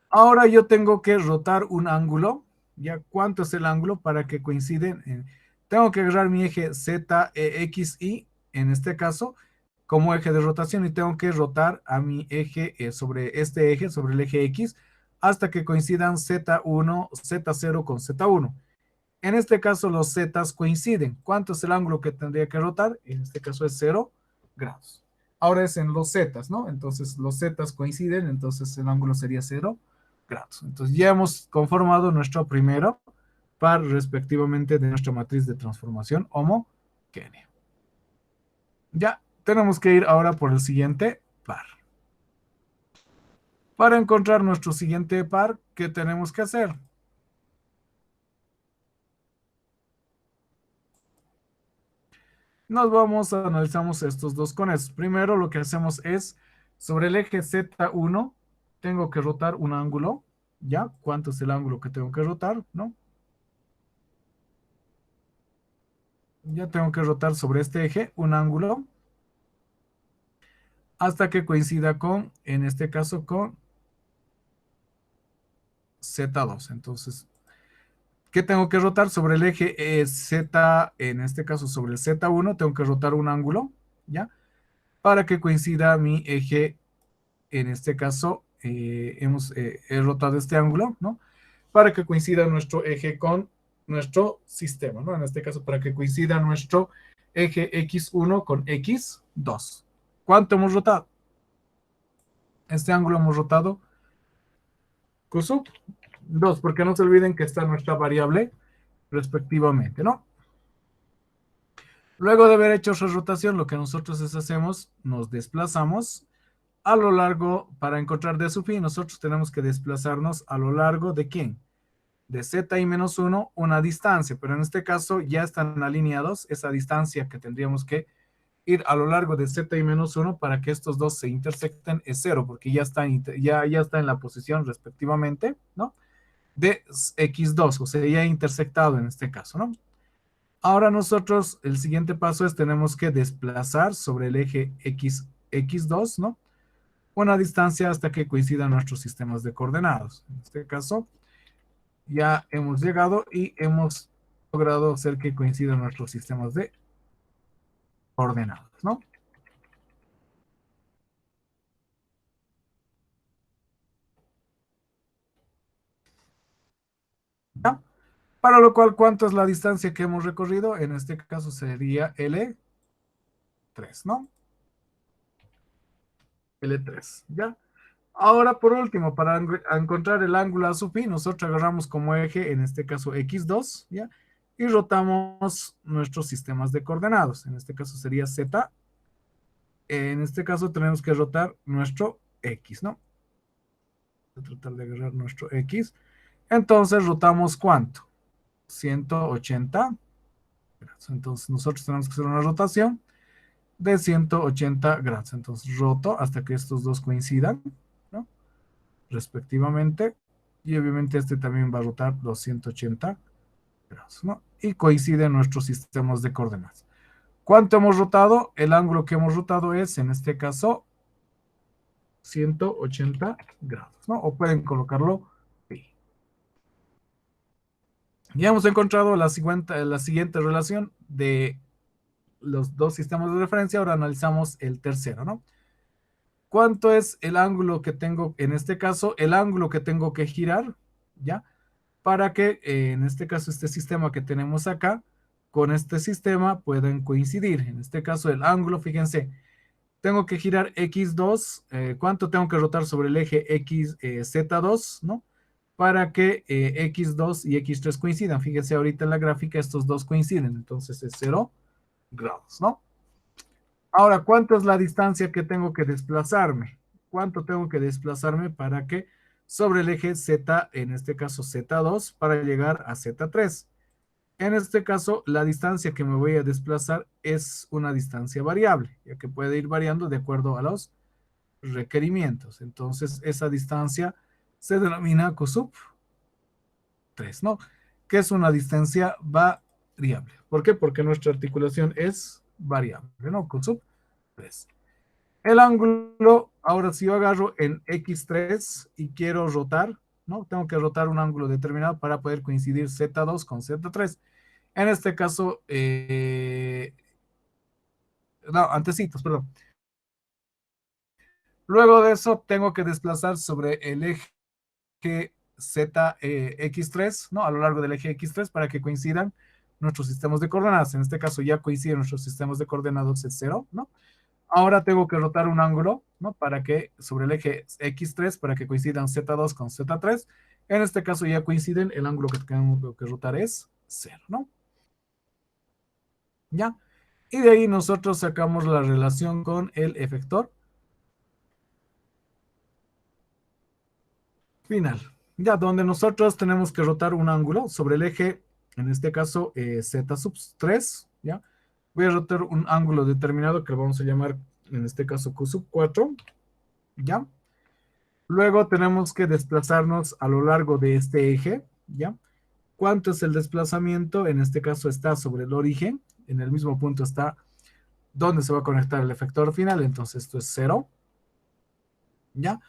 Ahora yo tengo que rotar un ángulo. ¿Ya? ¿Cuánto es el ángulo para que coinciden? Tengo que agarrar mi eje z, x, y, en este caso, como eje de rotación, y tengo que rotar a mi eje sobre este eje, sobre el eje X, hasta que coincidan Z1, Z0 con Z1. En este caso, los Z's coinciden. ¿Cuánto es el ángulo que tendría que rotar? En este caso es 0 grados. Ahora es en los Z's, ¿no? Entonces, los Z's coinciden, entonces el ángulo sería 0 grados. Entonces, ya hemos conformado nuestro primero par respectivamente de nuestra matriz de transformación homogénea. Ya tenemos que ir ahora por el siguiente par. Para encontrar nuestro siguiente par, ¿qué tenemos que hacer? Nos vamos a analizamos estos dos conexos. Primero lo que hacemos es, sobre el eje Z1, tengo que rotar un ángulo. ¿Ya? ¿Cuánto es el ángulo que tengo que rotar? ¿No? Ya tengo que rotar sobre este eje un ángulo hasta que coincida con, en este caso, con Z2. Entonces, ¿qué tengo que rotar? Sobre el eje Z, en este caso sobre el Z1, tengo que rotar un ángulo, ¿ya? Para que coincida mi eje, en este caso, he rotado este ángulo, ¿no? Para que coincida nuestro eje con nuestro sistema, ¿no? En este caso, para que coincida nuestro eje X1 con X2. ¿Cuánto hemos rotado? Este ángulo hemos rotado Q 2, porque no se olviden que está nuestra variable respectivamente, ¿no? Luego de haber hecho esa rotación, lo que nosotros hacemos, nos desplazamos a lo largo, para encontrar d sub i, nosotros tenemos que desplazarnos a lo largo de ¿quién? De zi menos 1, una distancia, pero en este caso ya están alineados, esa distancia que tendríamos que ir a lo largo de zi menos 1 para que estos dos se intersecten es 0, porque ya está en la posición respectivamente, ¿no? De x2, o sea, ya intersectado en este caso, ¿no? Ahora nosotros, el siguiente paso es tenemos que desplazar sobre el eje x2, ¿no? Una distancia hasta que coincidan nuestros sistemas de coordenadas. En este caso, ya hemos llegado y hemos logrado hacer que coincidan nuestros sistemas de coordenadas, ¿no? ¿Ya? Para lo cual, ¿cuánto es la distancia que hemos recorrido? En este caso sería L3, ¿no? L3, ¿ya? Ahora, por último, para encontrar el ángulo a su pi, nosotros agarramos como eje, en este caso, x2, ¿ya? Y rotamos nuestros sistemas de coordenadas. En este caso sería z. En este caso tenemos que rotar nuestro x, ¿no? Voy a tratar de agarrar nuestro x. Entonces, rotamos ¿cuánto? 180 grados. Entonces, nosotros tenemos que hacer una rotación de 180 grados. Entonces, roto hasta que estos dos coincidan, ¿no? Respectivamente. Y obviamente este también va a rotar los 180 grados, ¿no? Y coinciden nuestros sistemas de coordenadas. ¿Cuánto hemos rotado? El ángulo que hemos rotado es, en este caso, 180 grados, ¿no? O pueden colocarlo pi. Ya hemos encontrado la siguiente relación de los dos sistemas de referencia. Ahora analizamos el tercero, ¿no? ¿Cuánto es el ángulo que tengo, en este caso, el ángulo que tengo que girar, ¿ya? Para que, en este caso, este sistema que tenemos acá, con este sistema puedan coincidir. En este caso, el ángulo, fíjense, tengo que girar x2, ¿cuánto tengo que rotar sobre el eje x, z2, ¿no? Para que x2 y x3 coincidan. Fíjense ahorita en la gráfica, estos dos coinciden, entonces es 0 grados, ¿no? Ahora, ¿cuánto es la distancia que tengo que desplazarme? ¿Cuánto tengo que desplazarme para que sobre el eje Z, en este caso Z2, para llegar a Z3? En este caso, la distancia que me voy a desplazar es una distancia variable, ya que puede ir variando de acuerdo a los requerimientos. Entonces, esa distancia se denomina COSUP 3, ¿no? Que es una distancia variable. ¿Por qué? Porque nuestra articulación es variable, ¿no? COSUP 3. El ángulo, ahora si yo agarro en x3 y quiero rotar, ¿no? Tengo que rotar un ángulo determinado para poder coincidir z2 con z3. En este caso, no, antecitos, perdón. Luego de eso, tengo que desplazar sobre el eje z x3, ¿no? A lo largo del eje x3 para que coincidan nuestros sistemas de coordenadas. En este caso ya coinciden nuestros sistemas de coordenadas es 0, ¿no? Ahora tengo que rotar un ángulo, ¿no? Para que, sobre el eje x3, para que coincidan z2 con z3. En este caso ya coinciden, el ángulo que tengo que rotar es 0, ¿no? ¿Ya? Y de ahí nosotros sacamos la relación con el efector final. Ya, donde nosotros tenemos que rotar un ángulo sobre el eje, en este caso z sub 3, ¿ya? Voy a rotar un ángulo determinado que lo vamos a llamar, en este caso, q sub 4, ¿ya? Luego tenemos que desplazarnos a lo largo de este eje, ¿ya? ¿Cuánto es el desplazamiento? En este caso está sobre el origen, en el mismo punto está donde se va a conectar el efector final, entonces esto es 0, ¿ya?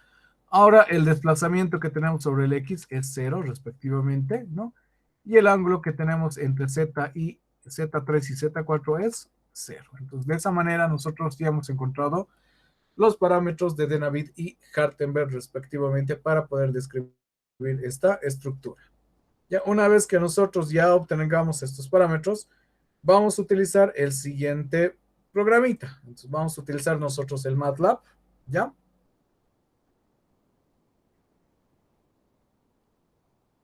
Ahora el desplazamiento que tenemos sobre el X es 0 respectivamente, ¿no? Y el ángulo que tenemos entre Z y Z3 y Z4 es 0. Entonces de esa manera nosotros ya hemos encontrado los parámetros de Denavit y Hartenberg respectivamente para poder describir esta estructura. Ya una vez que nosotros ya obtengamos estos parámetros, vamos a utilizar el siguiente programita. Entonces vamos a utilizar nosotros el MATLAB, ¿ya?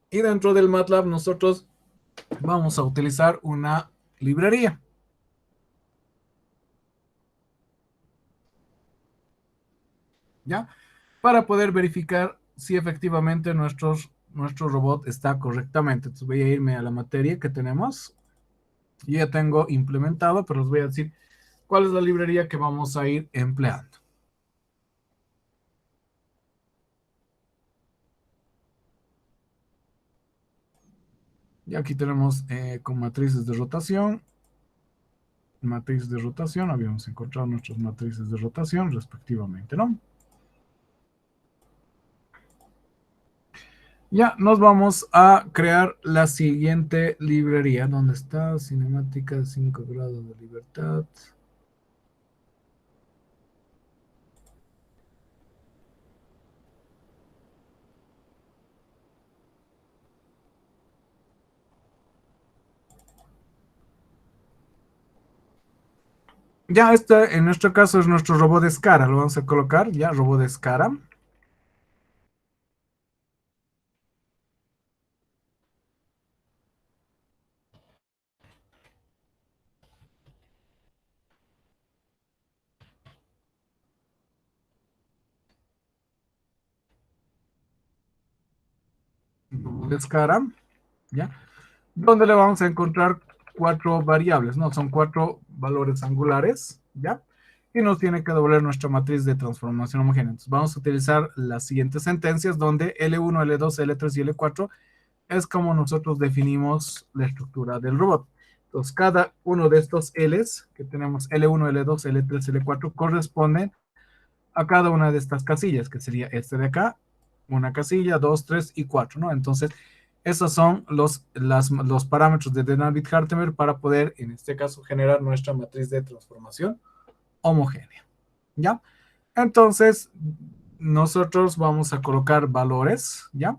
Y dentro del MATLAB nosotros vamos a utilizar una librería. ¿Ya? Para poder verificar si efectivamente nuestro robot está correctamente. Entonces voy a irme a la materia que tenemos. Yo ya tengo implementado, pero les voy a decir cuál es la librería que vamos a ir empleando. Y aquí tenemos con matrices de rotación. Matriz de rotación, habíamos encontrado nuestras matrices de rotación respectivamente, ¿no? Ya nos vamos a crear la siguiente librería. ¿Dónde está? Cinemática 5 grados de libertad. Ya este, en nuestro caso, es nuestro robot de escara. Lo vamos a colocar, ya, robot de escara. Robot de escara, ya. Donde le vamos a encontrar 4 variables, ¿no? Son 4 valores angulares, ¿ya? Y nos tiene que devolver nuestra matriz de transformación homogénea. Entonces vamos a utilizar las siguientes sentencias donde L1, L2, L3 y L4 es como nosotros definimos la estructura del robot. Entonces cada uno de estos L's que tenemos L1, L2, L3, L4 corresponden a cada una de estas casillas, que sería este de acá, una casilla, 2, 3 y 4, ¿no? Entonces, esos son los parámetros de Denard-Hartemer para poder, en este caso, generar nuestra matriz de transformación homogénea, ¿ya? Entonces, nosotros vamos a colocar valores, ¿ya?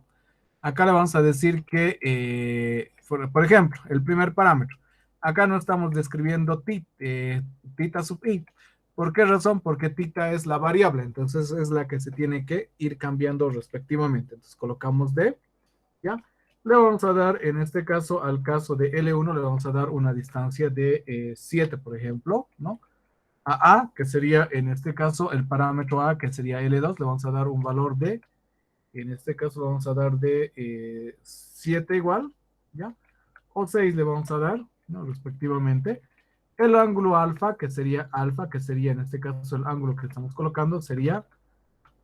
Acá le vamos a decir que, por ejemplo, el primer parámetro. Acá no estamos describiendo tita sub i. ¿Por qué razón? Porque tita es la variable, entonces es la que se tiene que ir cambiando respectivamente. Entonces colocamos d, ¿ya? Le vamos a dar, en este caso, al caso de L1, le vamos a dar una distancia de 7, por ejemplo, ¿no? A, que sería, en este caso, el parámetro A, que sería L2, le vamos a dar un valor de, en este caso, vamos a dar de 7 igual, ¿ya? O 6 le vamos a dar, ¿no? Respectivamente. El ángulo alfa, que sería en este caso el ángulo que estamos colocando, sería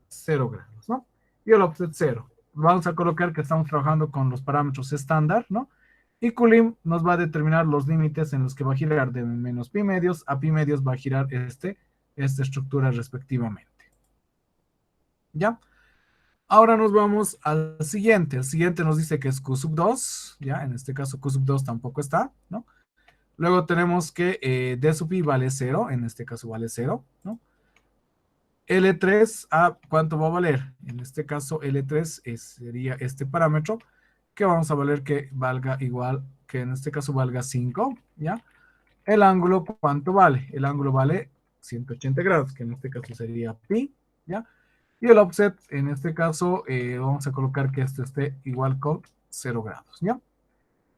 0 grados, ¿no? Y el offset 0. Vamos a colocar que estamos trabajando con los parámetros estándar, ¿no? Y Culim nos va a determinar los límites en los que va a girar de menos pi medios a pi medios, va a girar esta estructura respectivamente. ¿Ya? Ahora nos vamos al siguiente. El siguiente nos dice que es Q sub 2, ¿ya? En este caso Q sub 2 tampoco está, ¿no? Luego tenemos que D sub i vale 0, en este caso vale 0, ¿no? L3, ¿cuánto va a valer? En este caso L3 sería este parámetro, que vamos a valer que valga igual, que en este caso valga 5, ¿ya? El ángulo, ¿cuánto vale? El ángulo vale 180 grados, que en este caso sería pi, ¿ya? Y el offset, en este caso, vamos a colocar que este esté igual con 0 grados, ¿ya?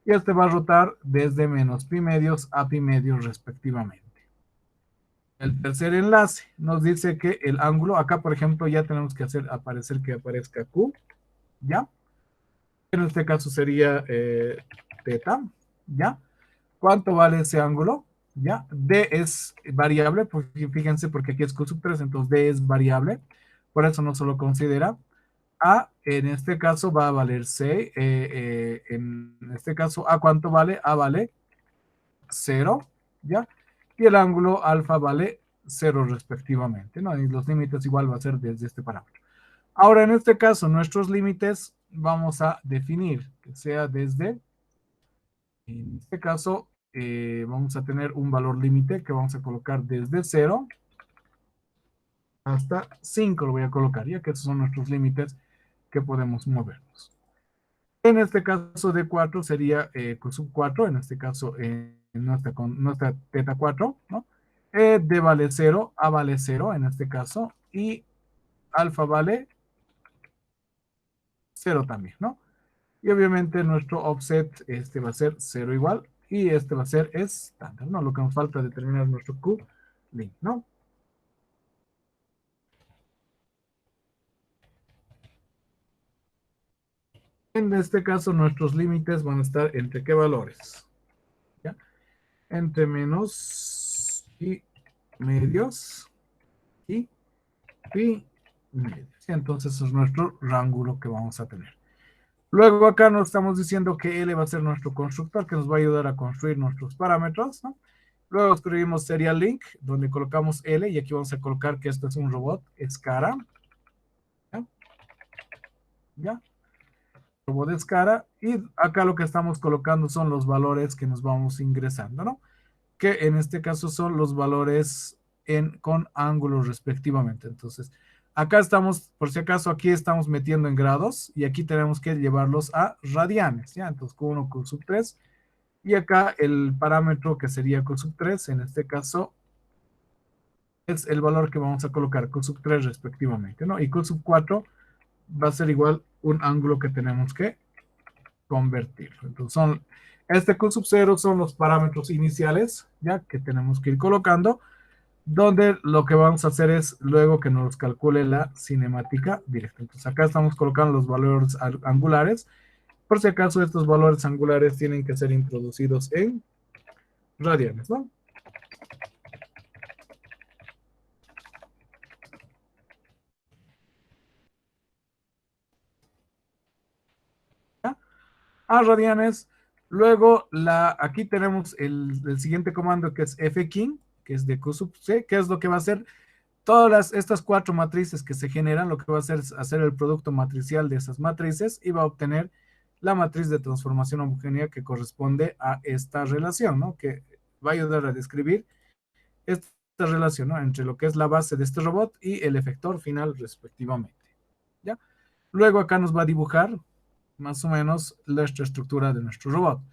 Y este va a rotar desde menos pi medios a pi medios respectivamente. El tercer enlace nos dice que el ángulo, acá por ejemplo ya tenemos que hacer aparecer que aparezca Q, ¿ya? En este caso sería teta, ¿ya? ¿Cuánto vale ese ángulo? ¿Ya? D es variable, porque fíjense, porque aquí es Q sub 3, entonces D es variable, por eso no se lo considera. A, en este caso, va a valer 6. En este caso, ¿A cuánto vale? A vale 0, ¿ya? Y el ángulo alfa vale 0 respectivamente, ¿no? Y los límites igual va a ser desde este parámetro. Ahora, en este caso, nuestros límites vamos a definir que sea desde, en este caso, vamos a tener un valor límite que vamos a colocar desde 0 hasta 5, lo voy a colocar, ya que esos son nuestros límites que podemos movernos. En este caso de 4 sería Q sub 4, en este caso nuestra teta 4, ¿no? D vale 0, A vale 0 en este caso, y alfa vale 0 también, ¿no? Y obviamente nuestro offset va a ser 0 igual, y este va a ser estándar, ¿no? Lo que nos falta es determinar nuestro Q link, ¿no? En este caso, nuestros límites van a estar entre qué valores, ¿ya? Entre menos y medios y pi medios. Y entonces es nuestro rango que vamos a tener. Luego acá nos estamos diciendo que L va a ser nuestro constructor que nos va a ayudar a construir nuestros parámetros, ¿no? Luego escribimos serial link, donde colocamos L, y aquí vamos a colocar que esto es un robot, es cara. ¿Ya? ¿Ya? Robot es cara, y acá lo que estamos colocando son los valores que nos vamos ingresando, ¿no? Que en este caso son los valores con ángulos respectivamente. Entonces, acá estamos, por si acaso, aquí estamos metiendo en grados, y aquí tenemos que llevarlos a radianes, ¿ya? Entonces, Q1, Q sub 3, y acá el parámetro que sería Q sub 3, en este caso, es el valor que vamos a colocar, Q sub 3 respectivamente, ¿no? Y Q sub 4 va a ser igual un ángulo que tenemos que convertir. Entonces, este Q sub 0 son los parámetros iniciales, ya que tenemos que ir colocando, donde lo que vamos a hacer es luego que nos calcule la cinemática directa. Entonces, acá estamos colocando los valores angulares. Por si acaso, estos valores angulares tienen que ser introducidos en radianes, ¿no? ¿Ya? A radianes. Luego, aquí tenemos el siguiente comando que es fking, que es de Q sub c, que es lo que va a hacer todas estas 4 matrices que se generan. Lo que va a hacer es hacer el producto matricial de esas matrices y va a obtener la matriz de transformación homogénea que corresponde a esta relación, ¿no? Que va a ayudar a describir esta relación, ¿no? Entre lo que es la base de este robot y el efector final respectivamente, ¿ya? Luego acá nos va a dibujar más o menos nuestra estructura de nuestro robot.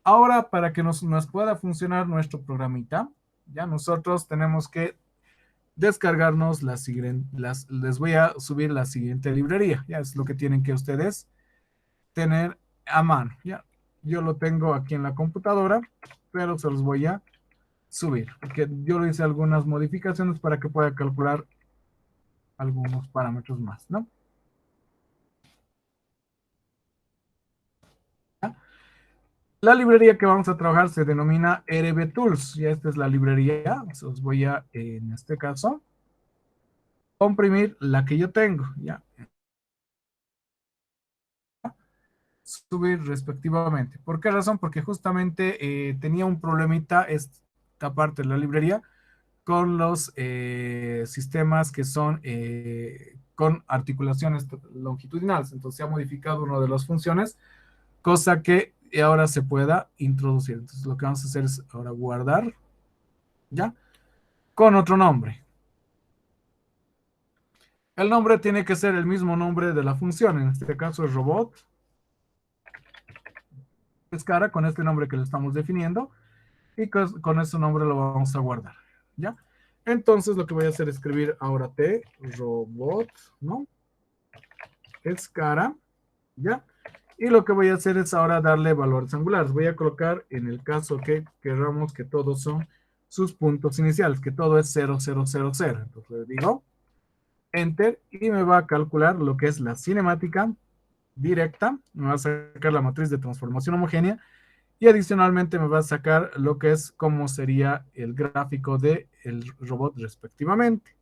Ahora, para que nos pueda funcionar nuestro programita, ya nosotros tenemos que descargarnos les voy a subir la siguiente librería, ya es lo que tienen que ustedes tener a mano, ya. Yo lo tengo aquí en la computadora, pero se los voy a subir, porque yo le hice algunas modificaciones para que pueda calcular algunos parámetros más, ¿no? ¿Ya? La librería que vamos a trabajar se denomina RBTools, y esta es la librería. Se los voy a, en este caso, comprimir la que yo tengo, ya. Subir respectivamente. ¿Por qué razón? Porque justamente tenía un problemita esta parte de la librería con los sistemas que son con articulaciones longitudinales. Entonces se ha modificado una de las funciones, cosa que ahora se pueda introducir. Entonces lo que vamos a hacer es ahora guardar, ¿ya? Con otro nombre. El nombre tiene que ser el mismo nombre de la función. En este caso es robot. Es cara, con este nombre que le estamos definiendo. Y con ese nombre lo vamos a guardar, ¿ya? Entonces lo que voy a hacer es escribir ahora T, robot, ¿no? Es cara, ¿ya? Y lo que voy a hacer es ahora darle valores angulares. Voy a colocar, en el caso que queramos que todos son sus puntos iniciales, que todo es 0, 0, 0, 0. Entonces le digo Enter y me va a calcular lo que es la cinemática directa. Me va a sacar la matriz de transformación homogénea. Y adicionalmente me va a sacar lo que es cómo sería el gráfico del robot respectivamente.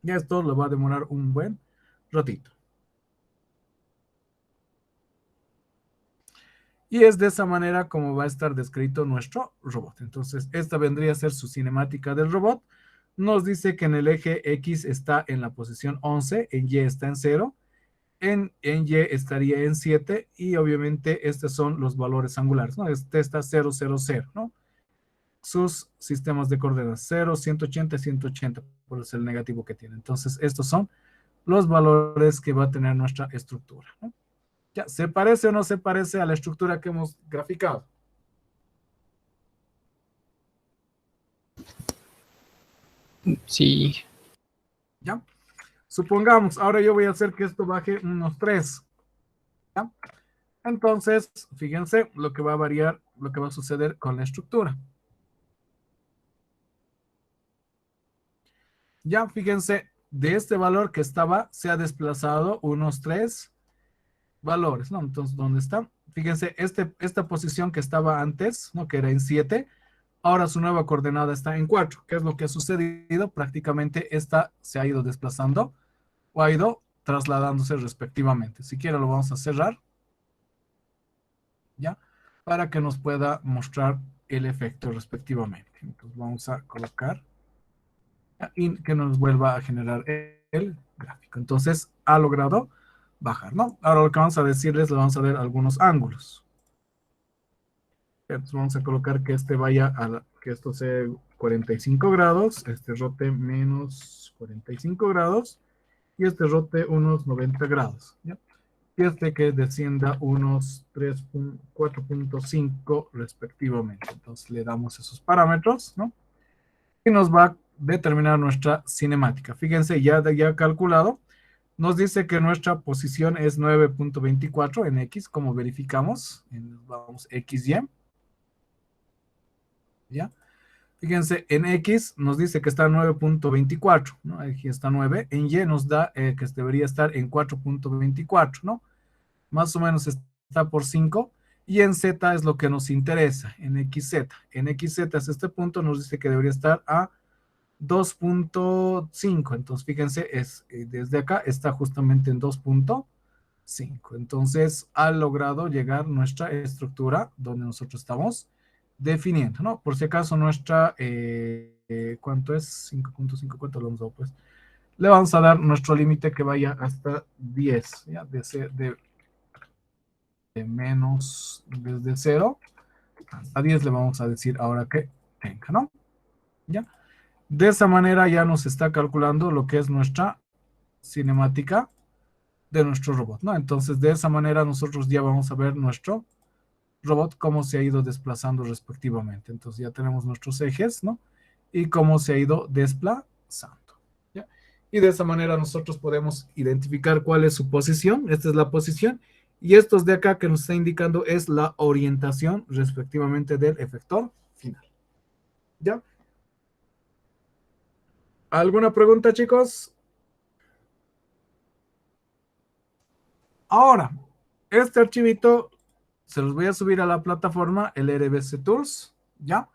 Y esto le va a demorar un buen ratito. Y es de esa manera como va a estar descrito nuestro robot. Entonces, esta vendría a ser su cinemática del robot. Nos dice que en el eje X está en la posición 11, en Y está en 0. En Y estaría en 7 y obviamente estos son los valores angulares, ¿no? Este está 0, 0, 0, ¿no? Sus sistemas de coordenadas 0, 180, 180, por eso el negativo que tiene. Entonces, estos son los valores que va a tener nuestra estructura, ¿no? Ya, ¿se parece o no se parece a la estructura que hemos graficado? Sí. ¿Ya? Supongamos, ahora yo voy a hacer que esto baje unos 3. ¿Ya? Entonces, fíjense lo que va a variar, lo que va a suceder con la estructura. Ya, fíjense, de este valor que estaba, se ha desplazado unos 3 valores, ¿no? Entonces, ¿dónde está? Fíjense, esta posición que estaba antes, ¿no? Que era en 7, ahora su nueva coordenada está en 4. ¿Qué es lo que ha sucedido? Prácticamente esta se ha ido desplazando o ha ido trasladándose respectivamente. Si quiere lo vamos a cerrar, ¿ya? Para que nos pueda mostrar el efecto respectivamente. Entonces vamos a colocar y que nos vuelva a generar el gráfico. Entonces ha logrado bajar, ¿no? Ahora lo que vamos a decirles, le vamos a ver algunos ángulos. Entonces vamos a colocar que este vaya que esto sea 45 grados, este rote menos 45 grados y este rote unos 90 grados, ¿ya? Y este que descienda unos 4.5 respectivamente. Entonces le damos esos parámetros, ¿no? Y nos va a determinar nuestra cinemática. Fíjense, ya calculado, nos dice que nuestra posición es 9.24 en X, como verificamos. Vamos XY. ¿Ya? Fíjense, en X nos dice que está 9.24, ¿no? Aquí está 9. En Y nos da que debería estar en 4.24, ¿no? Más o menos está por 5. Y en Z es lo que nos interesa, en XZ. En XZ hasta este punto nos dice que debería estar a 2.5. Entonces, fíjense, desde acá está justamente en 2.5. Entonces, ha logrado llegar nuestra estructura donde nosotros estamos definiendo, ¿no? Por si acaso nuestra, ¿cuánto es? 5.5, ¿cuánto lo hemos dado? Pues le vamos a dar nuestro límite que vaya hasta 10, ¿ya? De menos, desde 0 hasta 10 le vamos a decir ahora que tenga, ¿no? ¿Ya? De esa manera ya nos está calculando lo que es nuestra cinemática de nuestro robot, ¿no? Entonces, de esa manera nosotros ya vamos a ver nuestro robot cómo se ha ido desplazando respectivamente. Entonces ya tenemos nuestros ejes, ¿no? Y cómo se ha ido desplazando, ¿ya? Y de esa manera nosotros podemos identificar cuál es su posición. Esta es la posición. Y estos de acá que nos está indicando es la orientación respectivamente del efector final, ¿ya? ¿Alguna pregunta, chicos? Ahora, este archivito se los voy a subir a la plataforma, el RBC Tools, ¿ya?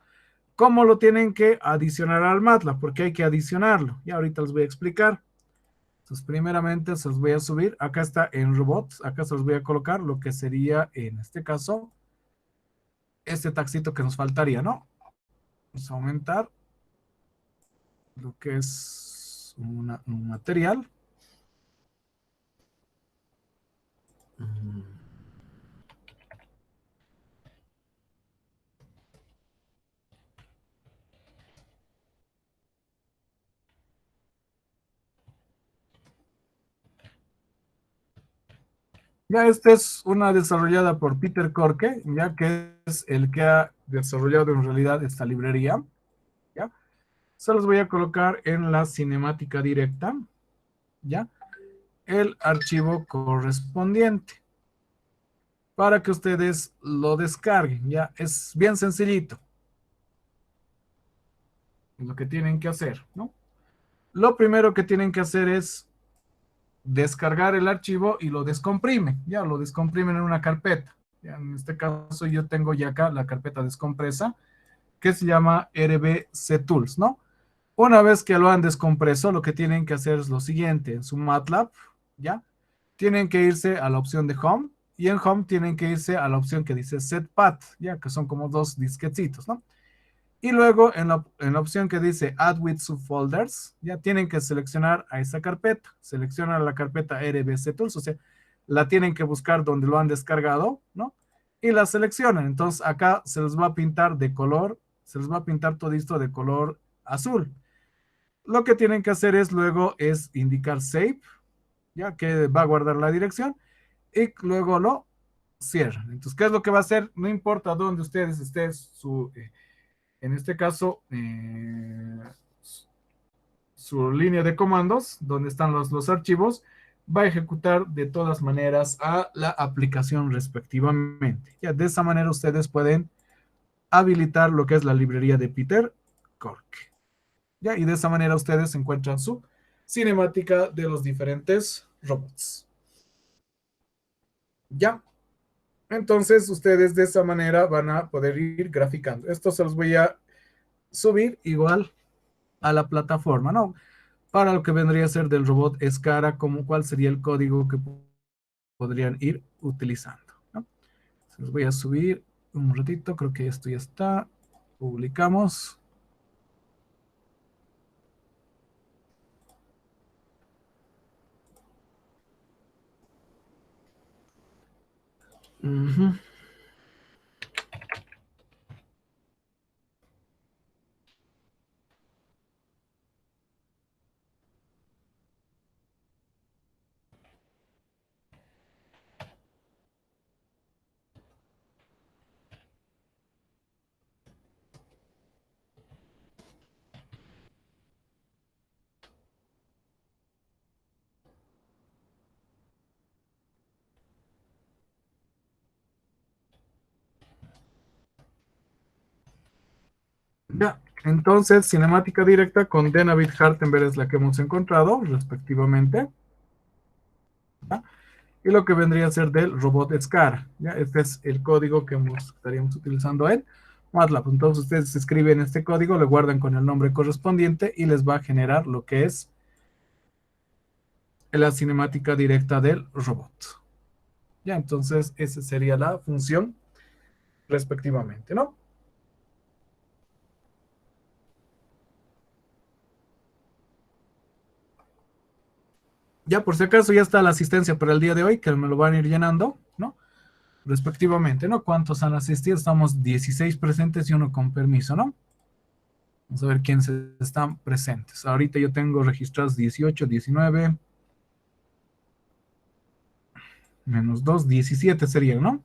¿Cómo lo tienen que adicionar al MATLAB? Porque hay que adicionarlo. Y ahorita les voy a explicar. Entonces, primeramente se los voy a subir. Acá está en robots. Acá se los voy a colocar lo que sería, en este caso, este taxito que nos faltaría, ¿no? Vamos a aumentar lo que es un material. Ya esta es una desarrollada por Peter Corke, ya que es el que ha desarrollado en realidad esta librería. ¿Ya? Se los voy a colocar en la cinemática directa, ¿ya? El archivo correspondiente para que ustedes lo descarguen, ¿ya? Es bien sencillito lo que tienen que hacer, ¿no? Lo primero que tienen que hacer es descargar el archivo y lo descomprimen, ya lo descomprimen en una carpeta. Ya, en este caso yo tengo ya acá la carpeta descompresa que se llama RBC Tools, ¿no? Una vez que lo han descompreso, lo que tienen que hacer es lo siguiente, en su MATLAB, ¿ya? Tienen que irse a la opción de Home y en Home tienen que irse a la opción que dice Set Path, ya que son como dos disquetitos, ¿no? Y luego en la opción que dice Add with Subfolders, ya tienen que seleccionar a esa carpeta. Seleccionan la carpeta RBC Tools, o sea, la tienen que buscar donde lo han descargado, ¿no? Y la seleccionan. Entonces acá se les va a pintar de color, se les va a pintar todo esto de color azul. Lo que tienen que hacer es luego es indicar Save, ya que va a guardar la dirección, y luego lo cierran. Entonces, ¿qué es lo que va a hacer? No importa dónde ustedes estén en este caso, su línea de comandos, donde están los archivos, va a ejecutar de todas maneras a la aplicación respectivamente. Ya de esa manera ustedes pueden habilitar lo que es la librería de Peter Corke. Ya, y de esa manera ustedes encuentran su cinemática de los diferentes robots. Ya. Entonces, ustedes de esa manera van a poder ir graficando. Esto se los voy a subir igual a la plataforma, ¿no? para lo que vendría a ser del robot Scara, como cuál sería el código que podrían ir utilizando, ¿no? Entonces voy a subir un ratito, creo que esto ya está. Publicamos. Ujú. Ya, entonces, cinemática directa con David Hartenberg es la que hemos encontrado, respectivamente. ¿Ya? Y lo que vendría a ser del robot Scar. ¿Ya? Este es el código que estaríamos utilizando en MATLAB. Entonces, ustedes escriben este código, lo guardan con el nombre correspondiente y les va a generar lo que es la cinemática directa del robot. Ya, entonces, esa sería la función, respectivamente, ¿no? Ya, por si acaso, ya está la asistencia para el día de hoy, que me lo van a ir llenando, ¿no? Respectivamente, ¿no? ¿Cuántos han asistido? Estamos 16 presentes y uno con permiso, ¿no? Vamos a ver quiénes están presentes. Ahorita yo tengo registrados 18, 19, menos 2, 17 serían, ¿no?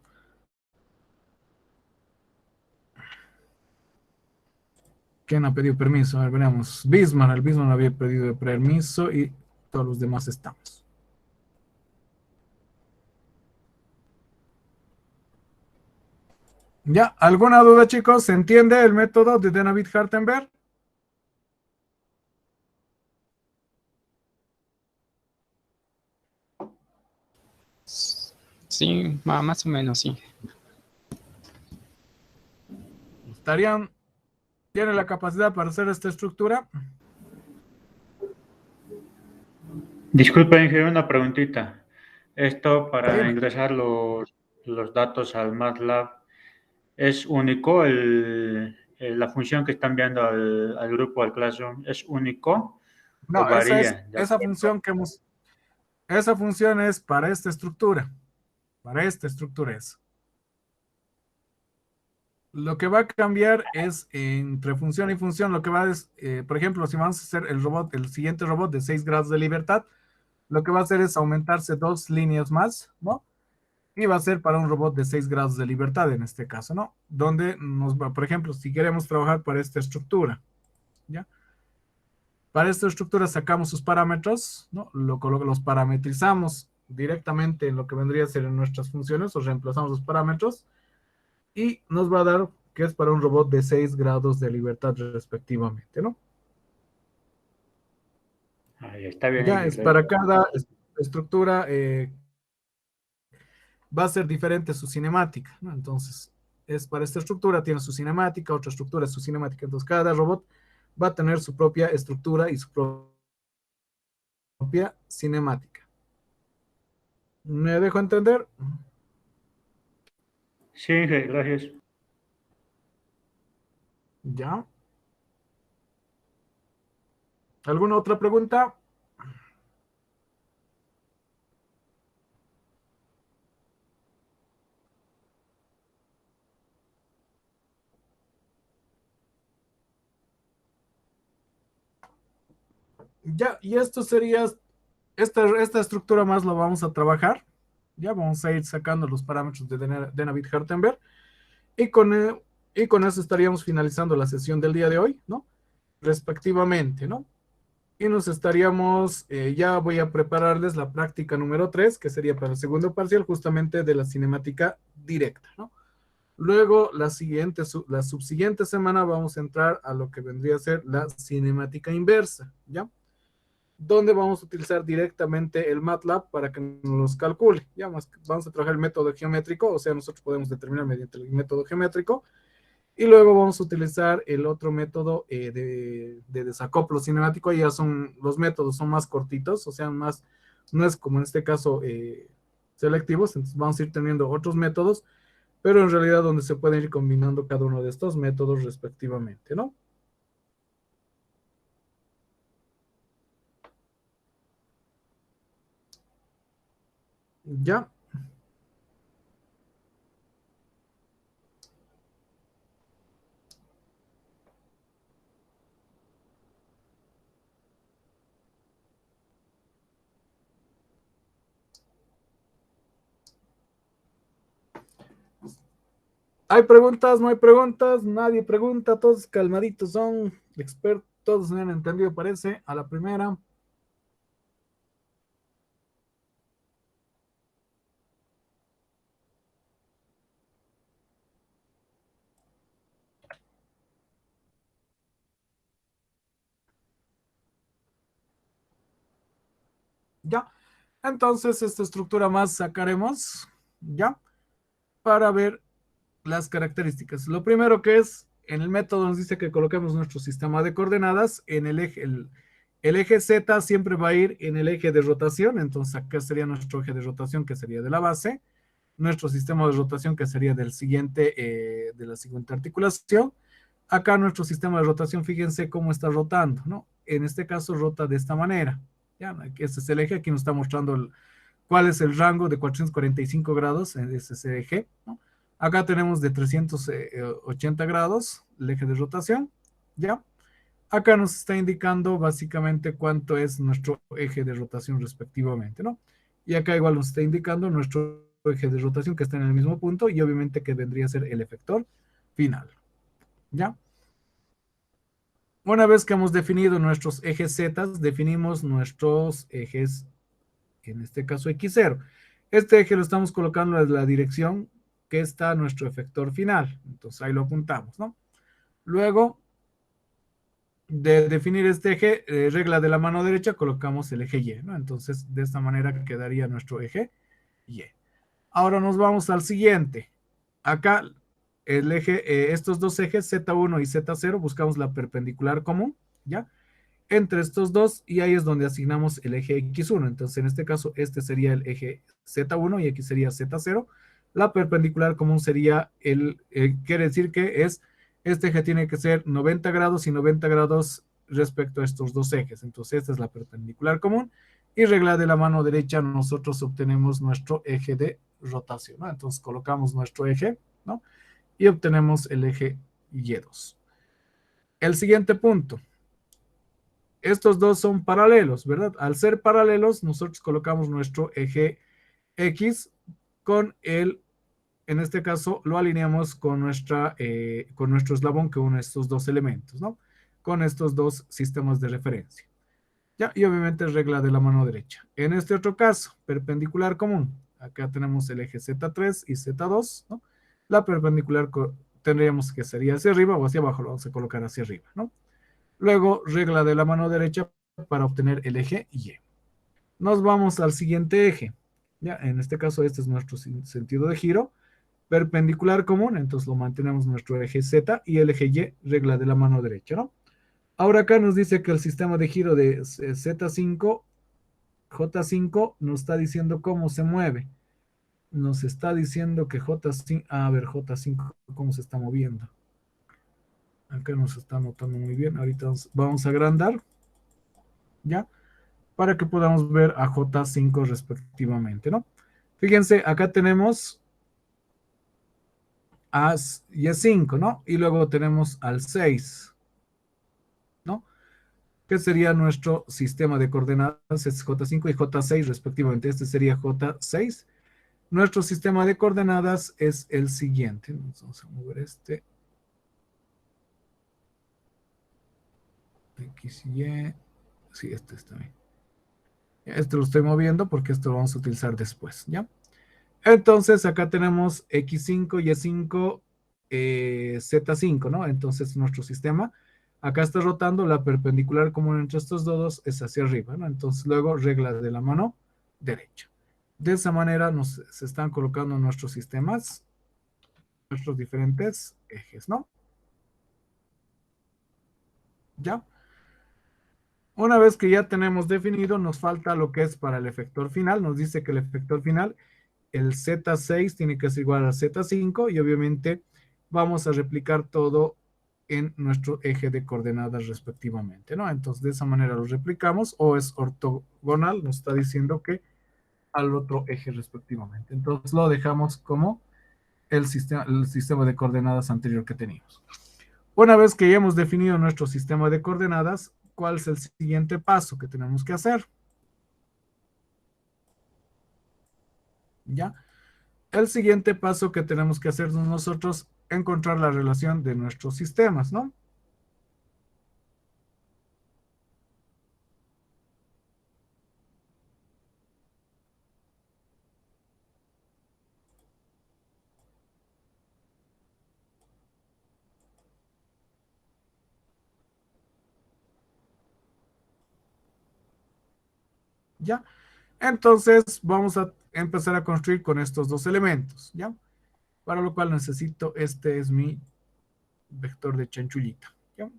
¿Quién ha pedido permiso? A ver, veremos. Bismarck, el Bismarck había pedido permiso y todos los demás estamos. ¿Ya? ¿Alguna duda, chicos? ¿Se entiende el método de David Hartenberg? Sí, más o menos, sí. ¿Tienen la capacidad para hacer esta estructura? Disculpa, Inge, una preguntita. Esto para Dime. ingresar los datos al MATLAB, ¿es único la función que están viendo al grupo, al Classroom? ¿Es único o No, varía de esa acuerdo? función esa función es para esta estructura. Para esta estructura es. Lo que va a cambiar es entre función y función. Lo que va es, por ejemplo, si vamos a hacer el siguiente robot de 6 grados de libertad, lo que va a hacer es aumentarse 2 líneas más, ¿no? Y va a ser para un robot de 6 grados de libertad en este caso, ¿no? Donde nos va, por ejemplo, si queremos trabajar para esta estructura, ¿ya? Para esta estructura sacamos sus parámetros, ¿no? Los parametrizamos directamente en lo que vendría a ser en nuestras funciones, o reemplazamos los parámetros y nos va a dar que es para un robot de 6 grados de libertad respectivamente, ¿no? Ahí está bien, Ya Inge, es para gracias. cada estructura va a ser diferente su cinemática, ¿no? Entonces, es para esta estructura tiene su cinemática, otra estructura es su cinemática. Entonces, cada robot va a tener su propia estructura y su propia cinemática. ¿Me dejo entender? Sí, Inge, gracias. ¿Ya? ¿Alguna otra pregunta? Ya, y esto sería, esta estructura más la vamos a trabajar. Ya vamos a ir sacando los parámetros de David Hartenberg. Y con eso estaríamos finalizando la sesión del día de hoy, ¿no? Respectivamente, ¿no? Y nos estaríamos, ya voy a prepararles la práctica número 3, que sería para el segundo parcial, justamente de la cinemática directa, ¿no? Luego, la subsiguiente semana vamos a entrar a lo que vendría a ser la cinemática inversa, ¿ya? Donde vamos a utilizar directamente el MATLAB para que nos calcule, ¿ya? Vamos a trabajar el método geométrico, o sea, nosotros podemos determinar mediante el método geométrico Y luego vamos a utilizar el otro método de desacoplo cinemático. Ya son, los métodos son más cortitos, o sea, más, no es como en este caso selectivos, entonces vamos a ir teniendo otros métodos, pero en realidad donde se pueden ir combinando cada uno de estos métodos respectivamente, ¿no? Ya. ¿Hay preguntas? ¿No hay preguntas? Nadie pregunta, todos calmaditos son expertos, todos se han entendido, parece, a la primera. Ya. Entonces, esta estructura más sacaremos, ya, para ver las características. Lo primero que es, en el método nos dice que coloquemos nuestro sistema de coordenadas en el eje, el eje Z siempre va a ir en el eje de rotación, entonces acá sería nuestro eje de rotación que sería de la base, nuestro sistema de rotación que sería del siguiente, de la siguiente articulación. Acá nuestro sistema de rotación, fíjense cómo está rotando, ¿no? En este caso rota de esta manera, ¿ya? Este es el eje, aquí nos está mostrando cuál es el rango de 445 grados, ese es el eje, ¿no? Acá tenemos de 380 grados el eje de rotación, ¿ya? Acá nos está indicando básicamente cuánto es nuestro eje de rotación respectivamente, ¿no? Y acá igual nos está indicando nuestro eje de rotación que está en el mismo punto y obviamente que vendría a ser el efector final, ¿ya? Una vez que hemos definido nuestros ejes Z, definimos nuestros ejes, en este caso X0. Este eje lo estamos colocando en la dirección que está nuestro efector final. Entonces ahí lo apuntamos, ¿no? Luego de definir este eje, regla de la mano derecha, colocamos el eje Y, ¿no? Entonces de esta manera quedaría nuestro eje Y. Ahora nos vamos al siguiente. Acá el eje, estos dos ejes Z1 y Z0, buscamos la perpendicular común, ¿ya? Entre estos dos, y ahí es donde asignamos el eje X1. Entonces, en este caso, este sería el eje Z1 y aquí sería Z0. La perpendicular común sería quiere decir que este eje tiene que ser 90 grados y 90 grados respecto a estos dos ejes. Entonces, esta es la perpendicular común. Y regla de la mano derecha, nosotros obtenemos nuestro eje de rotación, ¿no? Entonces, colocamos nuestro eje, ¿no? Y obtenemos el eje Y2. El siguiente punto. Estos dos son paralelos, ¿verdad? Al ser paralelos, nosotros colocamos nuestro eje X con en este caso, lo alineamos con nuestro eslabón que une estos dos elementos, ¿no? Con estos dos sistemas de referencia. ¿Ya? Y obviamente regla de la mano derecha. En este otro caso, perpendicular común. Acá tenemos el eje Z3 y Z2, ¿no? La perpendicular tendríamos que sería hacia arriba o hacia abajo, lo vamos a colocar hacia arriba, ¿no? Luego, regla de la mano derecha para obtener el eje Y. Nos vamos al siguiente eje. ¿Ya? En este caso, este es nuestro sentido de giro. Perpendicular común, entonces lo mantenemos nuestro eje Z y el eje Y, regla de la mano derecha, ¿no? Ahora acá nos dice que el sistema de giro de Z5, J5, nos está diciendo cómo se mueve. Nos está diciendo que J5, a ver, J5, cómo se está moviendo. Acá nos está notando muy bien. Ahorita vamos a agrandar, ¿ya? Para que podamos ver a J5 respectivamente, ¿no? Fíjense, acá tenemos a Y5, ¿no? Y luego tenemos al 6, ¿no? Que sería nuestro sistema de coordenadas, es J5 y J6 respectivamente. Este sería J6. Nuestro sistema de coordenadas es el siguiente. Vamos a mover este. X, Y. Sí, este está bien. Este lo estoy moviendo porque esto lo vamos a utilizar después, ¿ya? Entonces, acá tenemos X5, Y5, Z5, ¿no? Entonces, nuestro sistema acá está rotando, la perpendicular común entre estos dos es hacia arriba, ¿no? Entonces, luego, regla de la mano derecha. De esa manera se están colocando nuestros sistemas, nuestros diferentes ejes, ¿no? ¿Ya? Una vez que ya tenemos definido, nos falta lo que es para el efector final. Nos dice que el efector final, el Z6 tiene que ser igual a Z5 y obviamente vamos a replicar todo en nuestro eje de coordenadas respectivamente, ¿no? Entonces, de esa manera lo replicamos o es ortogonal, nos está diciendo que al otro eje respectivamente. Entonces, lo dejamos como el sistema de coordenadas anterior que teníamos. Una vez que ya hemos definido nuestro sistema de coordenadas, ¿cuál es el siguiente paso que tenemos que hacer? ¿Ya? El siguiente paso que tenemos que hacer nosotros es encontrar la relación de nuestros sistemas, ¿no? ¿Ya? Entonces vamos a empezar a construir con estos dos elementos, ¿ya? Para lo cual necesito, este es mi vector de chanchullita, ¿ya?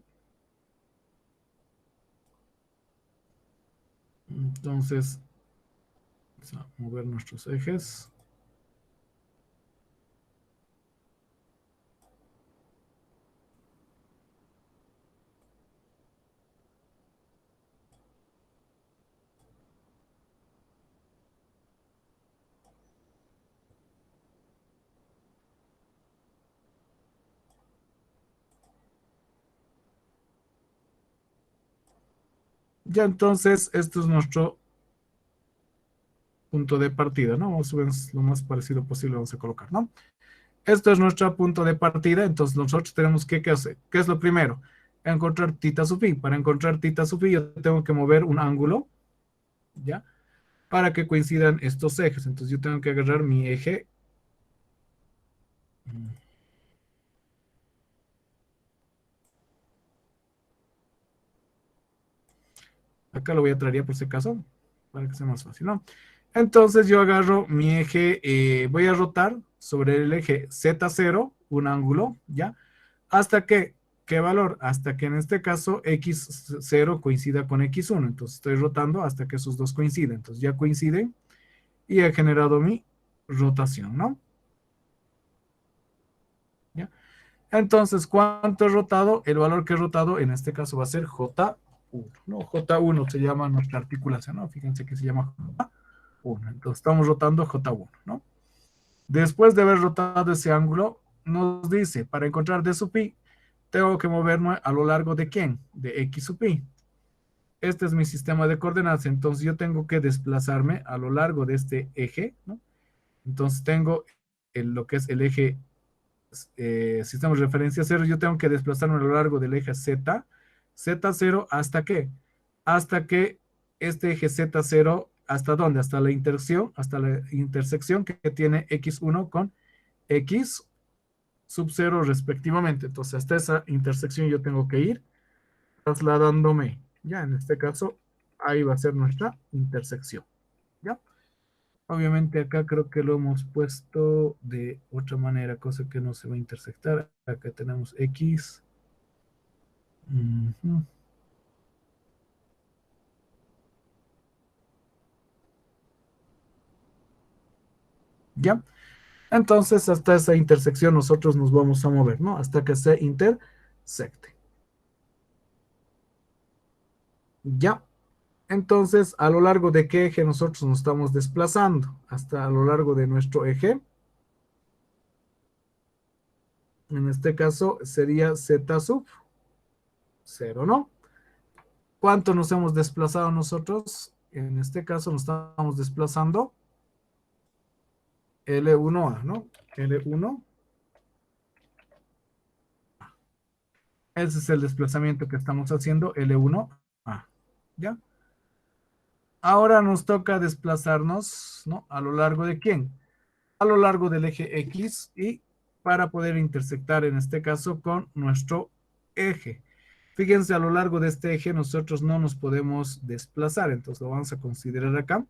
Entonces, vamos a mover nuestros ejes. Ya entonces, esto es nuestro punto de partida, ¿no? Vamos a ver lo más parecido posible, vamos a colocar, ¿no? Esto es nuestro punto de partida, entonces nosotros tenemos que hacer. ¿Qué es lo primero? Encontrar θ sub phi. Para encontrar θ sub phi yo tengo que mover un ángulo, ¿ya? Para que coincidan estos ejes. Entonces yo tengo que agarrar mi eje. Acá lo voy a traer por si acaso, para que sea más fácil, ¿no? Entonces yo agarro mi eje, voy a rotar sobre el eje Z0, un ángulo, ¿ya? ¿Hasta qué? ¿Qué valor? Hasta que en este caso X0 coincida con X1. Entonces estoy rotando hasta que esos dos coinciden. Entonces ya coinciden y he generado mi rotación, ¿no? ¿Ya? Entonces, ¿cuánto he rotado? El valor que he rotado en este caso va a ser J1, ¿no? J1 se llama nuestra articulación, ¿no? Fíjense que se llama J1. Entonces estamos rotando J1, ¿no? Después de haber rotado ese ángulo, nos dice, para encontrar D sub pi, tengo que moverme a lo largo de ¿quién? De X sub pi. Este es mi sistema de coordenadas, entonces yo tengo que desplazarme a lo largo de este eje, ¿no? Entonces tengo lo que es el eje sistema de referencia 0, yo tengo que desplazarme a lo largo del eje Z, Z0, ¿hasta qué? Hasta que este eje Z0, ¿hasta dónde? Hasta la intersección que tiene X1 con X sub 0 respectivamente. Entonces, hasta esa intersección yo tengo que ir trasladándome. Ya, en este caso, ahí va a ser nuestra intersección. ¿Ya? Obviamente acá creo que lo hemos puesto de otra manera, cosa que no se va a intersectar. Acá tenemos X. ¿Ya? Entonces, hasta esa intersección nosotros nos vamos a mover, ¿no? Hasta que se intersecte. ¿Ya? Entonces, ¿a lo largo de qué eje nosotros nos estamos desplazando? Hasta a lo largo de nuestro eje. En este caso sería Z sub 0, ¿no? ¿Cuánto nos hemos desplazado nosotros? En este caso nos estamos desplazando L1A, ¿no? L1. Ese es el desplazamiento que estamos haciendo, L1A. ¿Ya? Ahora nos toca desplazarnos, ¿no? ¿A lo largo de quién? A lo largo del eje X y para poder intersectar en este caso con nuestro eje. Fíjense, a lo largo de este eje nosotros no nos podemos desplazar, entonces lo vamos a considerar acá.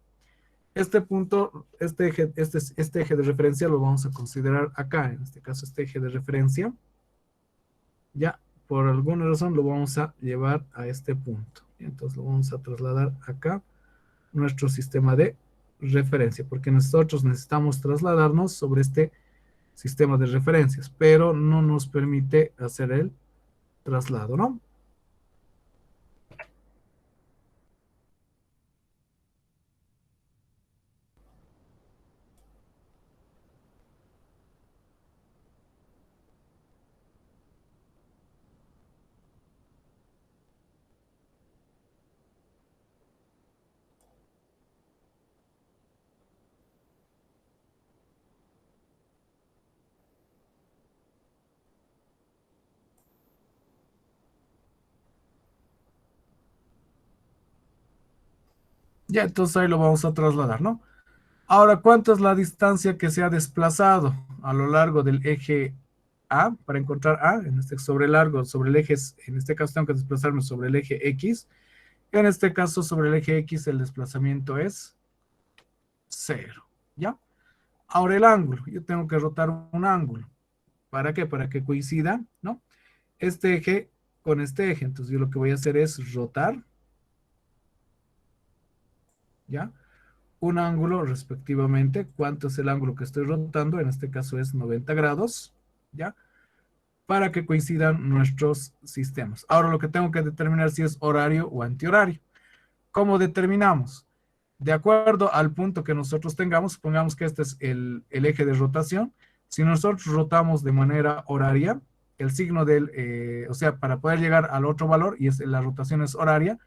Este punto, este eje de referencia lo vamos a considerar acá, en este caso este eje de referencia. Ya, por alguna razón lo vamos a llevar a este punto. Entonces lo vamos a trasladar acá, nuestro sistema de referencia, porque nosotros necesitamos trasladarnos sobre este sistema de referencias, pero no nos permite hacer el traslado, ¿no? Ya, entonces ahí lo vamos a trasladar, ¿no? Ahora, ¿cuánto es la distancia que se ha desplazado a lo largo del eje A? Para encontrar A, en este sobre largo, sobre el eje, en este caso tengo que desplazarme sobre el eje X. En este caso, sobre el eje X, el desplazamiento es 0, ¿ya? Ahora el ángulo, yo tengo que rotar un ángulo. ¿Para qué? Para que coincida, ¿no? Este eje con este eje. Entonces yo lo que voy a hacer es rotar, ¿ya? Un ángulo respectivamente. ¿Cuánto es el ángulo que estoy rotando? En este caso es 90 grados, ¿ya? Para que coincidan nuestros sistemas. Ahora lo que tengo que determinar si es horario o antihorario. ¿Cómo determinamos? De acuerdo al punto que nosotros tengamos, supongamos que este es el eje de rotación. Si nosotros rotamos de manera horaria, el signo del, o sea, para poder llegar al otro valor, y la rotación es horaria,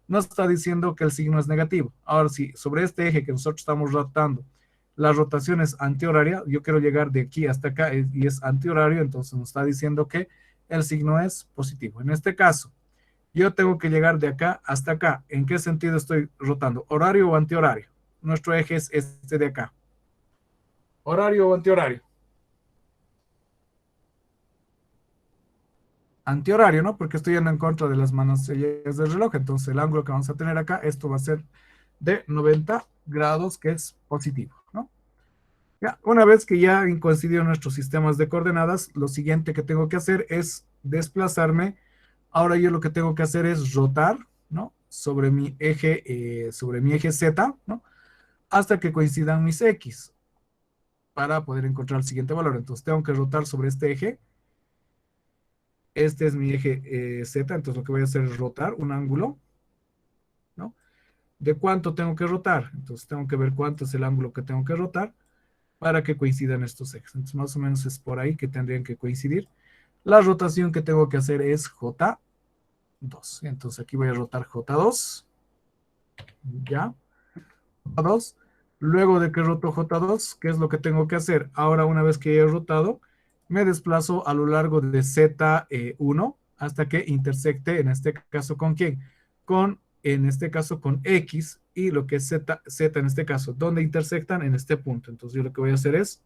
nos está diciendo que el signo es negativo. Ahora, si sobre este eje que nosotros estamos rotando, la rotación es antihoraria, yo quiero llegar de aquí hasta acá y es antihorario, entonces nos está diciendo que el signo es positivo. En este caso, yo tengo que llegar de acá hasta acá. ¿En qué sentido estoy rotando? ¿Horario o antihorario? Nuestro eje es este de acá. ¿Horario o antihorario? Antihorario, ¿no? Porque estoy yendo en contra de las manecillas del reloj. Entonces el ángulo que vamos a tener acá, esto va a ser de 90 grados, que es positivo, ¿no? Ya, una vez que ya han coincidido nuestros sistemas de coordenadas, lo siguiente que tengo que hacer es desplazarme. Ahora yo lo que tengo que hacer es rotar, ¿no? Sobre mi eje Z, ¿no? Hasta que coincidan mis X para poder encontrar el siguiente valor. Entonces tengo que rotar sobre este eje. Este es mi eje Z, entonces lo que voy a hacer es rotar un ángulo, ¿no? ¿De cuánto tengo que rotar? Entonces tengo que ver cuánto es el ángulo que tengo que rotar para que coincidan estos ejes. Entonces más o menos es por ahí que tendrían que coincidir. La rotación que tengo que hacer es J2. Entonces aquí voy a rotar J2. ¿Ya? J2. Luego de que roto J2, ¿qué es lo que tengo que hacer? Ahora, una vez que he rotado, me desplazo a lo largo de Z1 hasta que intersecte, en este caso, ¿con quién? En este caso, con X y lo que es Z en este caso. ¿Dónde intersectan? En este punto. Entonces, yo lo que voy a hacer es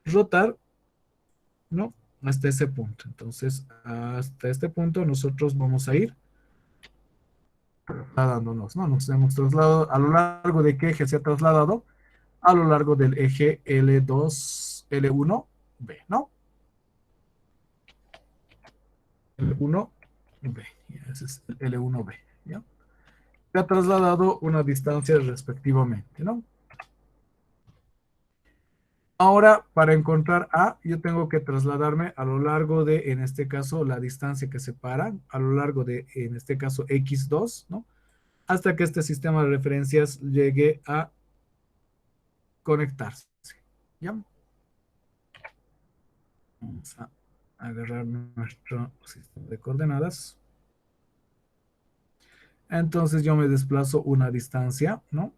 rotar, ¿no? Hasta ese punto. Entonces, hasta este punto nosotros vamos a ir trasladándonos, ¿no? Nos hemos trasladado a lo largo de qué eje se ha trasladado, a lo largo del eje L2, L1B, ¿no? L1B, ese es el L1B, ¿ya? Se ha trasladado una distancia respectivamente, ¿no? Ahora, para encontrar A, yo tengo que trasladarme a lo largo de, en este caso, la distancia que separa, a lo largo de, en este caso, X2, ¿no? Hasta que este sistema de referencias llegue a conectarse, ¿ya? Vamos a agarrar nuestro sistema de coordenadas. Entonces yo me desplazo una distancia, ¿no?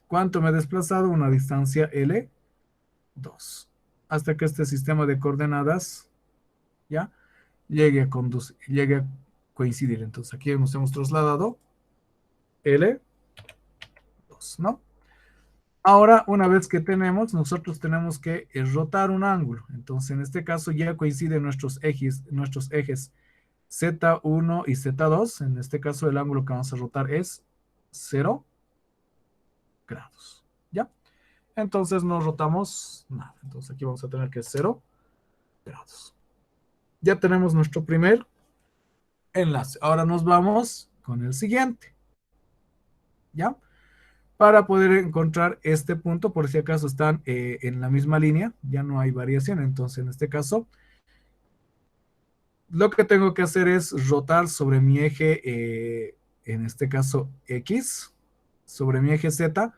¿Cuánto me he desplazado? Una distancia L2. Hasta que este sistema de coordenadas, ¿ya? Llegue a coincidir. Entonces aquí nos hemos trasladado L2, ¿no? Ahora, una vez que tenemos, nosotros tenemos que rotar un ángulo. Entonces, en este caso ya coinciden nuestros ejes Z1 y Z2. En este caso, el ángulo que vamos a rotar es 0 grados. ¿Ya? Entonces, no rotamos nada. Entonces, aquí vamos a tener que 0 grados. Ya tenemos nuestro primer enlace. Ahora nos vamos con el siguiente. ¿Ya? Para poder encontrar este punto, por si acaso están en la misma línea, ya no hay variación. Entonces, en este caso, lo que tengo que hacer es rotar sobre mi eje, en este caso X, sobre mi eje Z,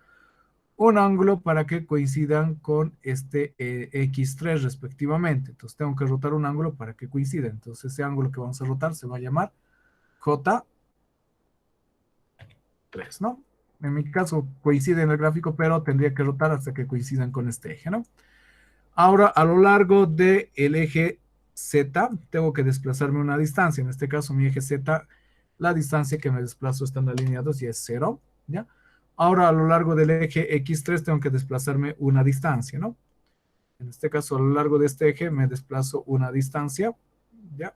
un ángulo para que coincidan con este X3 respectivamente. Entonces tengo que rotar un ángulo para que coincida. Entonces ese ángulo que vamos a rotar se va a llamar J3, ¿no? En mi caso coincide en el gráfico, pero tendría que rotar hasta que coincidan con este eje, ¿no? Ahora, a lo largo del eje Z, tengo que desplazarme una distancia. En este caso, mi eje Z, la distancia que me desplazo están alineados y es 0, ¿ya? Ahora, a lo largo del eje X3, tengo que desplazarme una distancia, ¿no? En este caso, a lo largo de este eje, me desplazo una distancia, ¿ya?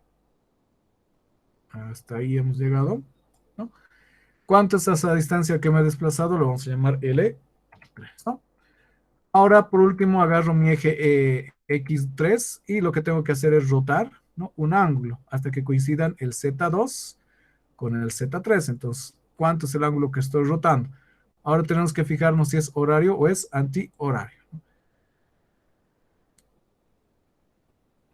Hasta ahí hemos llegado, ¿no? ¿Cuánto es esa distancia que me he desplazado? Lo vamos a llamar L3, ¿no? Ahora, por último, agarro mi eje X3 y lo que tengo que hacer es rotar, ¿no? Un ángulo hasta que coincidan el Z2 con el Z3. Entonces, ¿cuánto es el ángulo que estoy rotando? Ahora tenemos que fijarnos si es horario o es antihorario.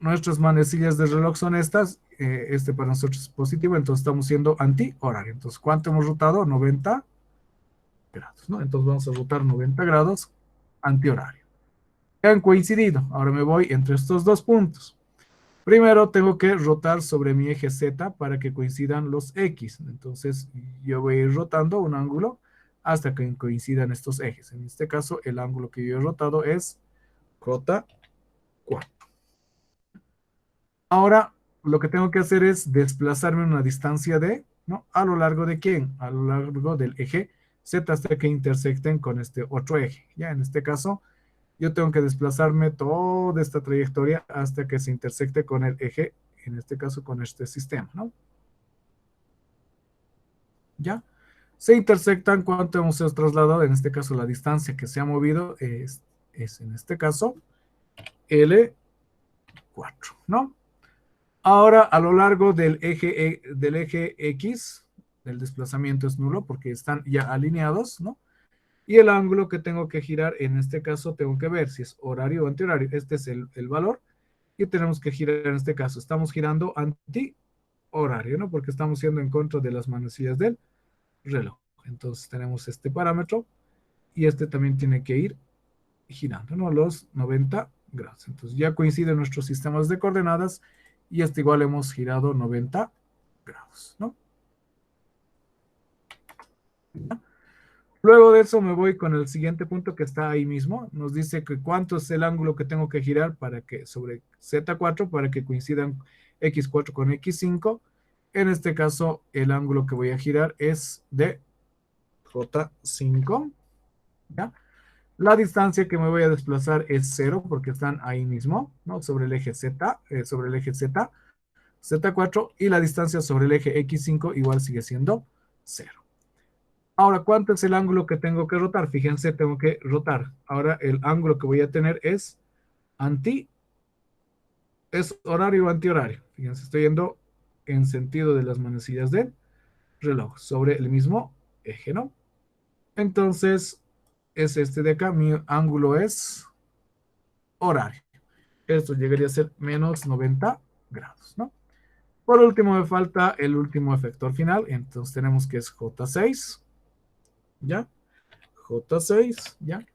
Nuestras manecillas de reloj son estas. Este para nosotros es positivo, entonces estamos siendo antihorario. Entonces, ¿cuánto hemos rotado? 90 grados, ¿no? Entonces vamos a rotar 90 grados antihorario. Han coincidido. Ahora me voy entre estos dos puntos. Primero tengo que rotar sobre mi eje Z para que coincidan los X. Entonces yo voy a ir rotando un ángulo hasta que coincidan estos ejes. En este caso el ángulo que yo he rotado es J4. Ahora lo que tengo que hacer es desplazarme una distancia de, ¿no? ¿A lo largo de quién? A lo largo del eje Z hasta que intersecten con este otro eje. Ya en este caso yo tengo que desplazarme toda esta trayectoria hasta que se intersecte con el eje, en este caso con este sistema, ¿no? ¿Ya? Se intersectan, ¿cuánto hemos trasladado? En este caso la distancia que se ha movido es en este caso L4, ¿no? Ahora a lo largo del eje X, el desplazamiento es nulo porque están ya alineados, ¿no? Y el ángulo que tengo que girar, en este caso, tengo que ver si es horario o antihorario. Este es el valor. Y tenemos que girar en este caso. Estamos girando antihorario, ¿no? Porque estamos yendo en contra de las manecillas del reloj. Entonces tenemos este parámetro. Y este también tiene que ir girando, ¿no? Los 90 grados. Entonces ya coinciden nuestros sistemas de coordenadas. Y este igual hemos girado 90 grados, ¿no? ¿Ya? Luego de eso me voy con el siguiente punto que está ahí mismo. Nos dice que cuánto es el ángulo que tengo que girar para que sobre Z4 para que coincidan X4 con X5. En este caso, el ángulo que voy a girar es de J5. ¿Ya? La distancia que me voy a desplazar es 0 porque están ahí mismo, ¿no? Sobre el eje Z, sobre el eje Z, Z4 y la distancia sobre el eje X5 igual sigue siendo 0. Ahora, ¿cuánto es el ángulo que tengo que rotar? Fíjense, tengo que rotar. Ahora, el ángulo que voy a tener es es horario o antihorario. Fíjense, estoy yendo en sentido de las manecillas del reloj, sobre el mismo eje, ¿no? Entonces, es este de acá, mi ángulo es horario. Esto llegaría a ser menos 90 grados, ¿no? Por último, me falta el último efector final, entonces tenemos que es J6, ¿ya? J6, ¿ya?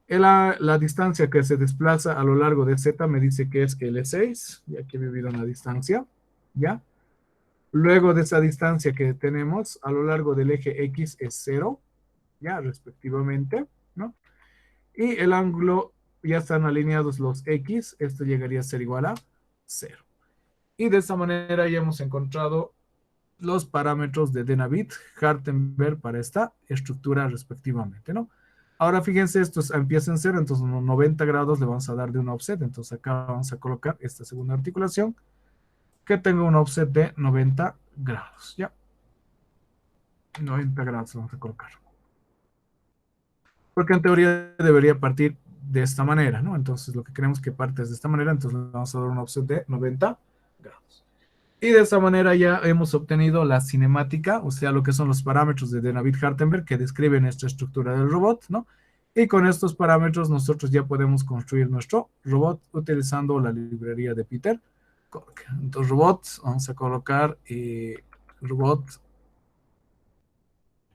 La distancia que se desplaza a lo largo de Z me dice que es L6, ya que he vivido una distancia, ¿ya? Luego de esa distancia que tenemos a lo largo del eje X es 0, ¿ya? Respectivamente, ¿no? Y el ángulo, ya están alineados los X, esto llegaría a ser igual a 0. Y de esa manera ya hemos encontrado los parámetros de Denavit-Hartenberg para esta estructura respectivamente, ¿no? Ahora fíjense, estos empiezan en 0, entonces 90 grados le vamos a dar de un offset, entonces acá vamos a colocar esta segunda articulación que tenga un offset de 90 grados, ¿ya? 90 grados vamos a colocar. Porque en teoría debería partir de esta manera, ¿no? Entonces lo que queremos que parte es de esta manera, entonces le vamos a dar un offset de 90 grados. Y de esa manera ya hemos obtenido la cinemática, o sea, lo que son los parámetros de Navier-Hartenberg que describen esta estructura del robot, ¿no? Y con estos parámetros nosotros ya podemos construir nuestro robot utilizando la librería de Peter. Entonces, robots, vamos a colocar robot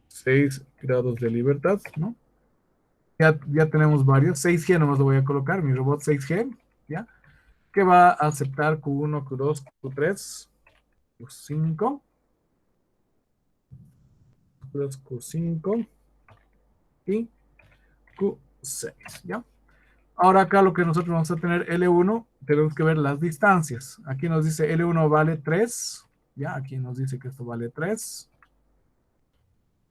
6 grados de libertad, ¿no? Ya tenemos varios. 6G nomás lo voy a colocar, mi robot 6G, ¿ya? Que va a aceptar Q1, Q2, Q3, Q5, Q2, Q5 y Q6, ¿ya? Ahora acá lo que nosotros vamos a tener L1, tenemos que ver las distancias. Aquí nos dice L1 vale 3, ¿ya? Aquí nos dice que esto vale 3.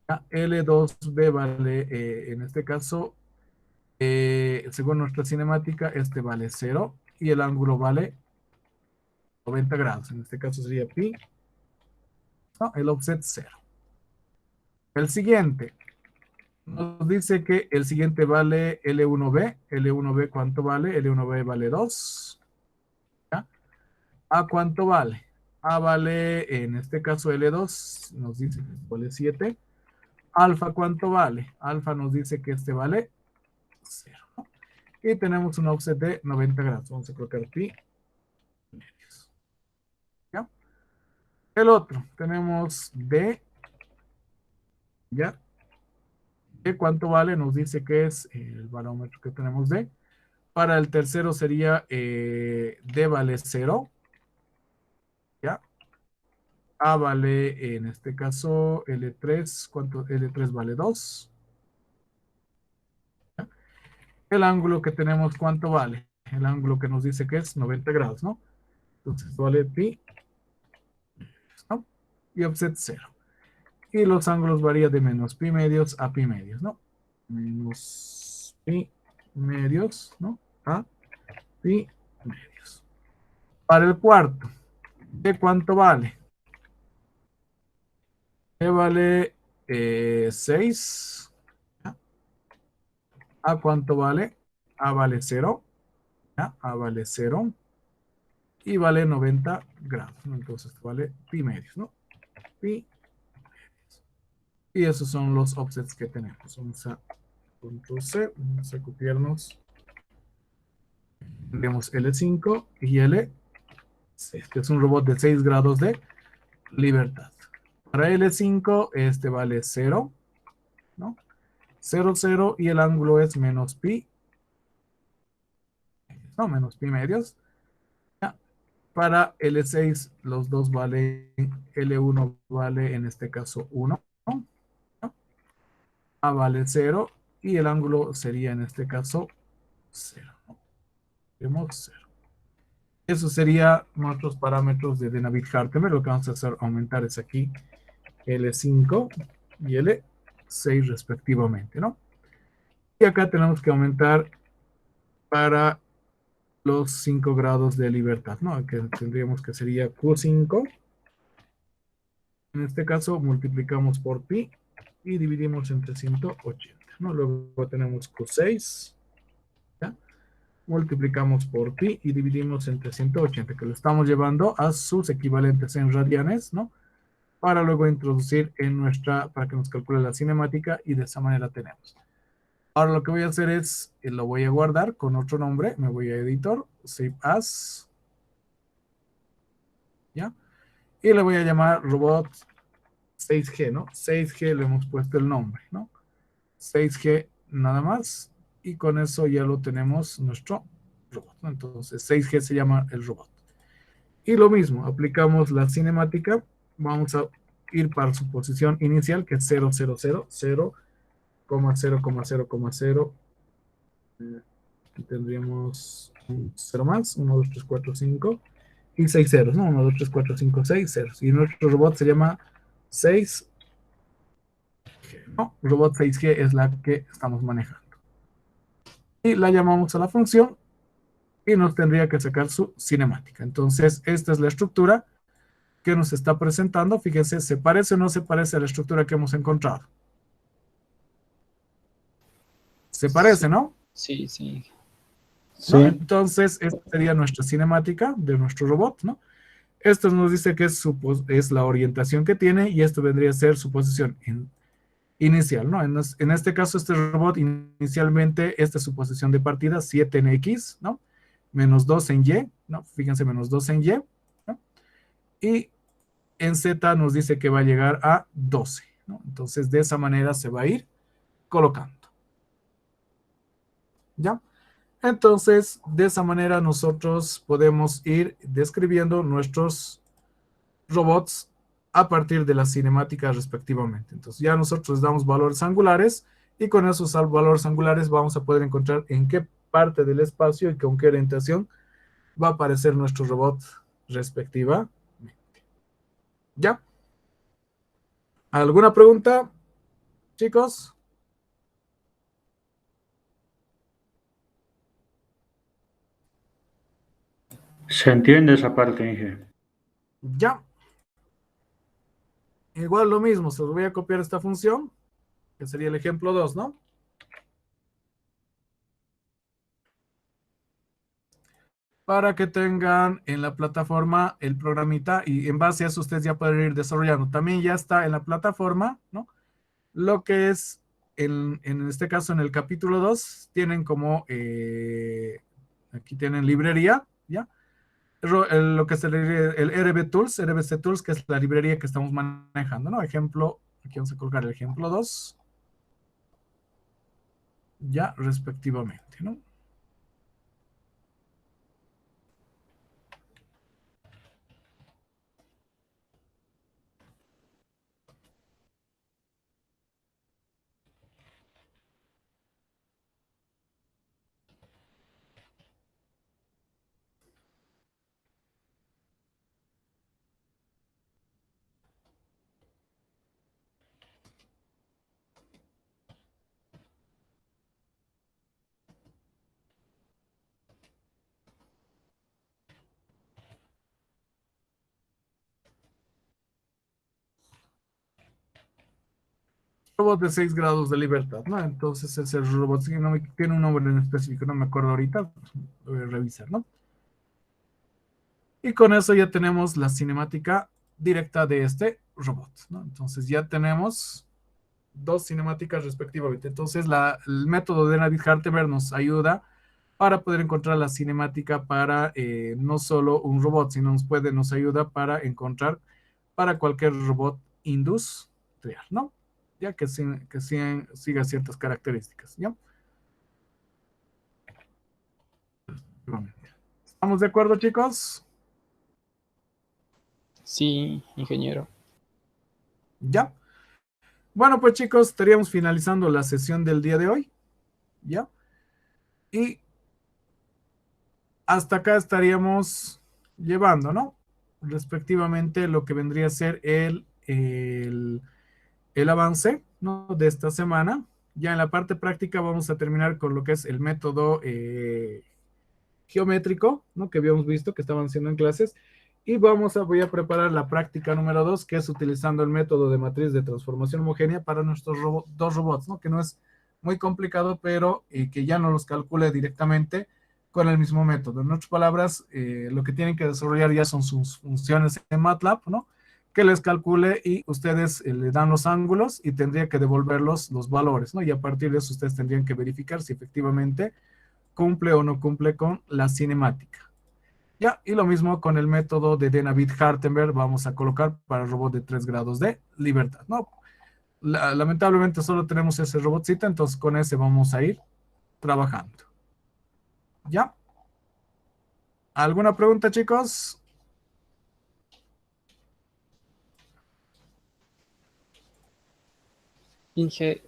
¿Ya? L2B vale, en este caso, según nuestra cinemática, este vale 0 y el ángulo vale 90 grados. En este caso sería pi, ¿no? El offset 0. El siguiente nos dice que el siguiente vale L1B. L1B, ¿cuánto vale? L1B vale 2. ¿Ya? ¿A cuánto vale? A vale, en este caso L2, nos dice que vale 7. Alfa, ¿cuánto vale? Alfa nos dice que este vale 0. ¿No? Y tenemos un offset de 90 grados. Vamos a colocar pi medios. ¿Ya? El otro, tenemos D. ¿Ya? ¿De cuánto vale? Nos dice que es el barómetro que tenemos D. Para el tercero sería D vale 0. ¿Ya? A vale, en este caso, L3. ¿Cuánto? L3 vale 2. ¿Ya? El ángulo que tenemos, ¿cuánto vale? El ángulo que nos dice que es 90 grados, ¿no? Entonces vale pi, ¿no? Y offset 0. Y los ángulos varían de menos pi medios a pi medios, ¿no? Menos pi medios, ¿no? A pi medios. Para el cuarto, ¿de cuánto vale? ¿Qué vale 6? ¿Ya? ¿A cuánto vale? A vale 0. ¿Ya? A vale 0. Y vale 90 grados, ¿no? Entonces vale pi medios, ¿no? Pi medios. Y esos son los offsets que tenemos. Vamos a Control C, vamos a copiarnos. Tendremos L5 y L6, que es un robot de 6 grados de libertad. Para L5, este vale 0, ¿no? 0, 0, y el ángulo es menos pi. No, menos pi medios. ¿Ya? Para L6, los dos valen, L1 vale en este caso 1, ¿no? A vale 0, y el ángulo sería en este caso 0, ¿no? Vemos 0. Eso sería nuestros parámetros de Navier-Hartenberg. Lo que vamos a hacer aumentar es aquí L5 y L6 respectivamente, ¿no? Y acá tenemos que aumentar para los 5 grados de libertad, ¿no? Que tendríamos que sería Q5. En este caso multiplicamos por pi y dividimos entre 180, ¿no? Luego tenemos Q6. ¿Ya? Multiplicamos por pi y dividimos entre 180, que lo estamos llevando a sus equivalentes en radianes, ¿no? Para luego introducir en para que nos calcule la cinemática, y de esa manera tenemos. Ahora lo que voy a hacer es, lo voy a guardar con otro nombre, me voy a editor, save as, ¿ya? Y le voy a llamar robot 6G, ¿no? 6G le hemos puesto el nombre, ¿no? 6G nada más, y con eso ya lo tenemos nuestro robot, ¿no? Entonces 6G se llama el robot. Y lo mismo, aplicamos la cinemática, vamos a ir para su posición inicial, que es 0, 0, 0, 0, 0,0,0,0. Aquí tendríamos un 0 más, 1, 2, 3, 4, 5, y 6 ceros, ¿no? 1, 2, 3, 4, 5, 6 ceros. Y nuestro robot se llama 6G, ¿no? Robot 6G es la que estamos manejando. Y la llamamos a la función y nos tendría que sacar su cinemática. Entonces, esta es la estructura que nos está presentando. Fíjense, ¿se parece o no se parece a la estructura que hemos encontrado? Se parece, ¿no? Sí, sí. Sí. ¿No? Entonces, esta sería nuestra cinemática de nuestro robot, ¿no? Esto nos dice que es la orientación que tiene y esto vendría a ser su posición inicial, ¿no? En este caso, este robot inicialmente, esta es su posición de partida, 7 en X, ¿no? Menos 2 en Y, ¿no? Fíjense, menos 2 en Y, ¿no? Y en Z nos dice que va a llegar a 12, ¿no? Entonces, de esa manera se va a ir colocando. ¿Ya? Entonces, de esa manera nosotros podemos ir describiendo nuestros robots a partir de las cinemáticas respectivamente. Entonces, ya nosotros damos valores angulares y con esos valores angulares vamos a poder encontrar en qué parte del espacio y con qué orientación va a aparecer nuestro robot respectivamente. ¿Ya? ¿Alguna pregunta, chicos? Se entiende esa parte, Inge. Ya. Igual lo mismo, se los voy a copiar esta función, que sería el ejemplo 2, ¿no? Para que tengan en la plataforma el programita y en base a eso ustedes ya pueden ir desarrollando. También ya está en la plataforma, ¿no? Lo que es, en este caso, en el capítulo 2, tienen como, aquí tienen librería, ¿ya? Lo que es el RBC Tools, que es la librería que estamos manejando, ¿no? Ejemplo, aquí vamos a colocar el ejemplo 2, ya respectivamente, ¿no? Robot de 6 grados de libertad, ¿no? Entonces ese robot tiene un nombre en específico, no me acuerdo ahorita, lo voy a revisar, ¿no? Y con eso ya tenemos la cinemática directa de este robot, ¿no? Entonces ya tenemos dos cinemáticas respectivamente. Entonces el método de Navier-Hartenberg nos ayuda para poder encontrar la cinemática para no solo un robot, sino nos ayuda para encontrar para cualquier robot industrial, ¿no? Ya que siga ciertas características, ¿ya? ¿Estamos de acuerdo, chicos? Sí, ingeniero. ¿Ya? Bueno, pues chicos, estaríamos finalizando la sesión del día de hoy, ¿ya? Y hasta acá estaríamos llevando, ¿no? Respectivamente lo que vendría a ser el avance, ¿no? De esta semana. Ya en la parte práctica vamos a terminar con lo que es el método geométrico, ¿no? Que habíamos visto que estaban haciendo en clases. Y voy a preparar la práctica número 2, que es utilizando el método de matriz de transformación homogénea para nuestros dos robots, ¿no? Que no es muy complicado, pero que ya no los calcule directamente con el mismo método. En otras palabras, lo que tienen que desarrollar ya son sus funciones en MATLAB, ¿no? Que les calcule y ustedes le dan los ángulos y tendría que devolverlos los valores, ¿no? Y a partir de eso ustedes tendrían que verificar si efectivamente cumple o no cumple con la cinemática. Ya, y lo mismo con el método de Navier-Hartenberg vamos a colocar para el robot de 3 grados de libertad, ¿no? Lamentablemente solo tenemos ese robotcito, entonces con ese vamos a ir trabajando. ¿Ya? ¿Alguna pregunta, chicos? Inge,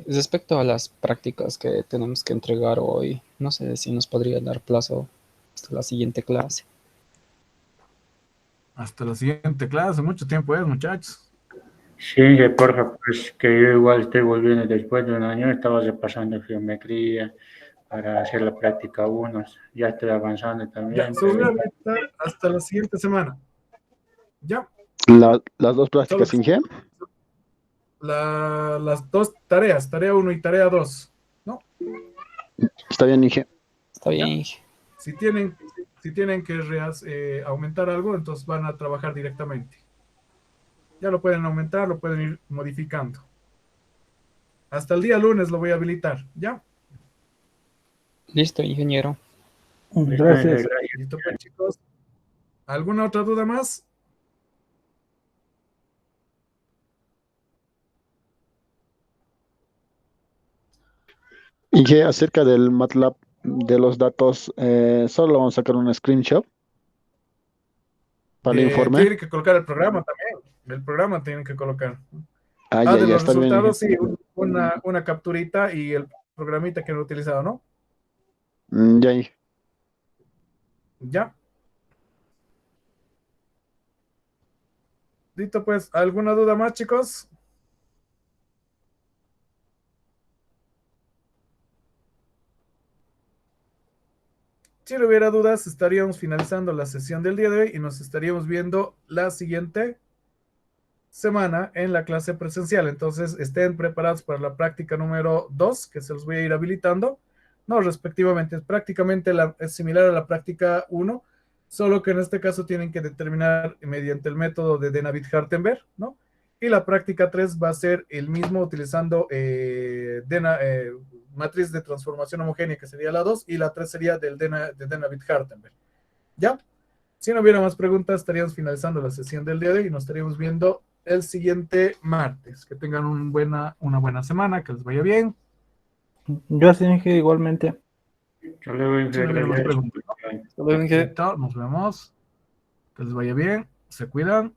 respecto a las prácticas que tenemos que entregar hoy, no sé si nos podría dar plazo hasta la siguiente clase. Hasta la siguiente clase, mucho tiempo es, muchachos. Sí, Inge, porfa, pues que yo igual estoy volviendo después de un año, estaba repasando geometría para hacer la práctica 1, ya estoy avanzando también. Ya, seguramente hasta la siguiente semana. ¿Ya? Las dos prácticas, Inge. Las dos tareas, tarea 1 y tarea 2, ¿no? Está bien, Inge. Está bien, ¿Ya? Inge. Si tienen Si tienen que aumentar algo, entonces van a trabajar directamente. Ya lo pueden aumentar, lo pueden ir modificando. Hasta el día lunes lo voy a habilitar, ¿ya? Listo, ingeniero. Gracias. Listo, pues, chicos. ¿Alguna otra duda más? Inge, acerca del MATLAB de los datos, solo vamos a sacar un screenshot para el informe. Tienen que colocar el programa también. El programa tienen que colocar. Ah, ya, De ya los está bien. resultados, sí, una capturita y el programita que han utilizado, ¿no? Ya, Inge. Ya. Listo, pues, ¿alguna duda más, chicos? Si no hubiera dudas, estaríamos finalizando la sesión del día de hoy y nos estaríamos viendo la siguiente semana en la clase presencial. Entonces, estén preparados para la práctica número 2, que se los voy a ir habilitando. No, respectivamente, es similar a la práctica 1, solo que en este caso tienen que determinar mediante el método de Denavit-Hartenberg, ¿no? Y la práctica 3 va a ser el mismo utilizando matriz de transformación homogénea, que sería la 2, y la 3 sería de Denavit-Hartenberg. ¿Ya? Si no hubiera más preguntas, estaríamos finalizando la sesión del día de hoy y nos estaríamos viendo el siguiente martes. Que tengan una buena semana, que les vaya bien. Gracias, Inge, igualmente. Hasta luego, Inge, Si no hubiera más gracias. preguntas, ¿no? Hasta luego, Inge. Listo, nos vemos. Que les vaya bien. Se cuidan.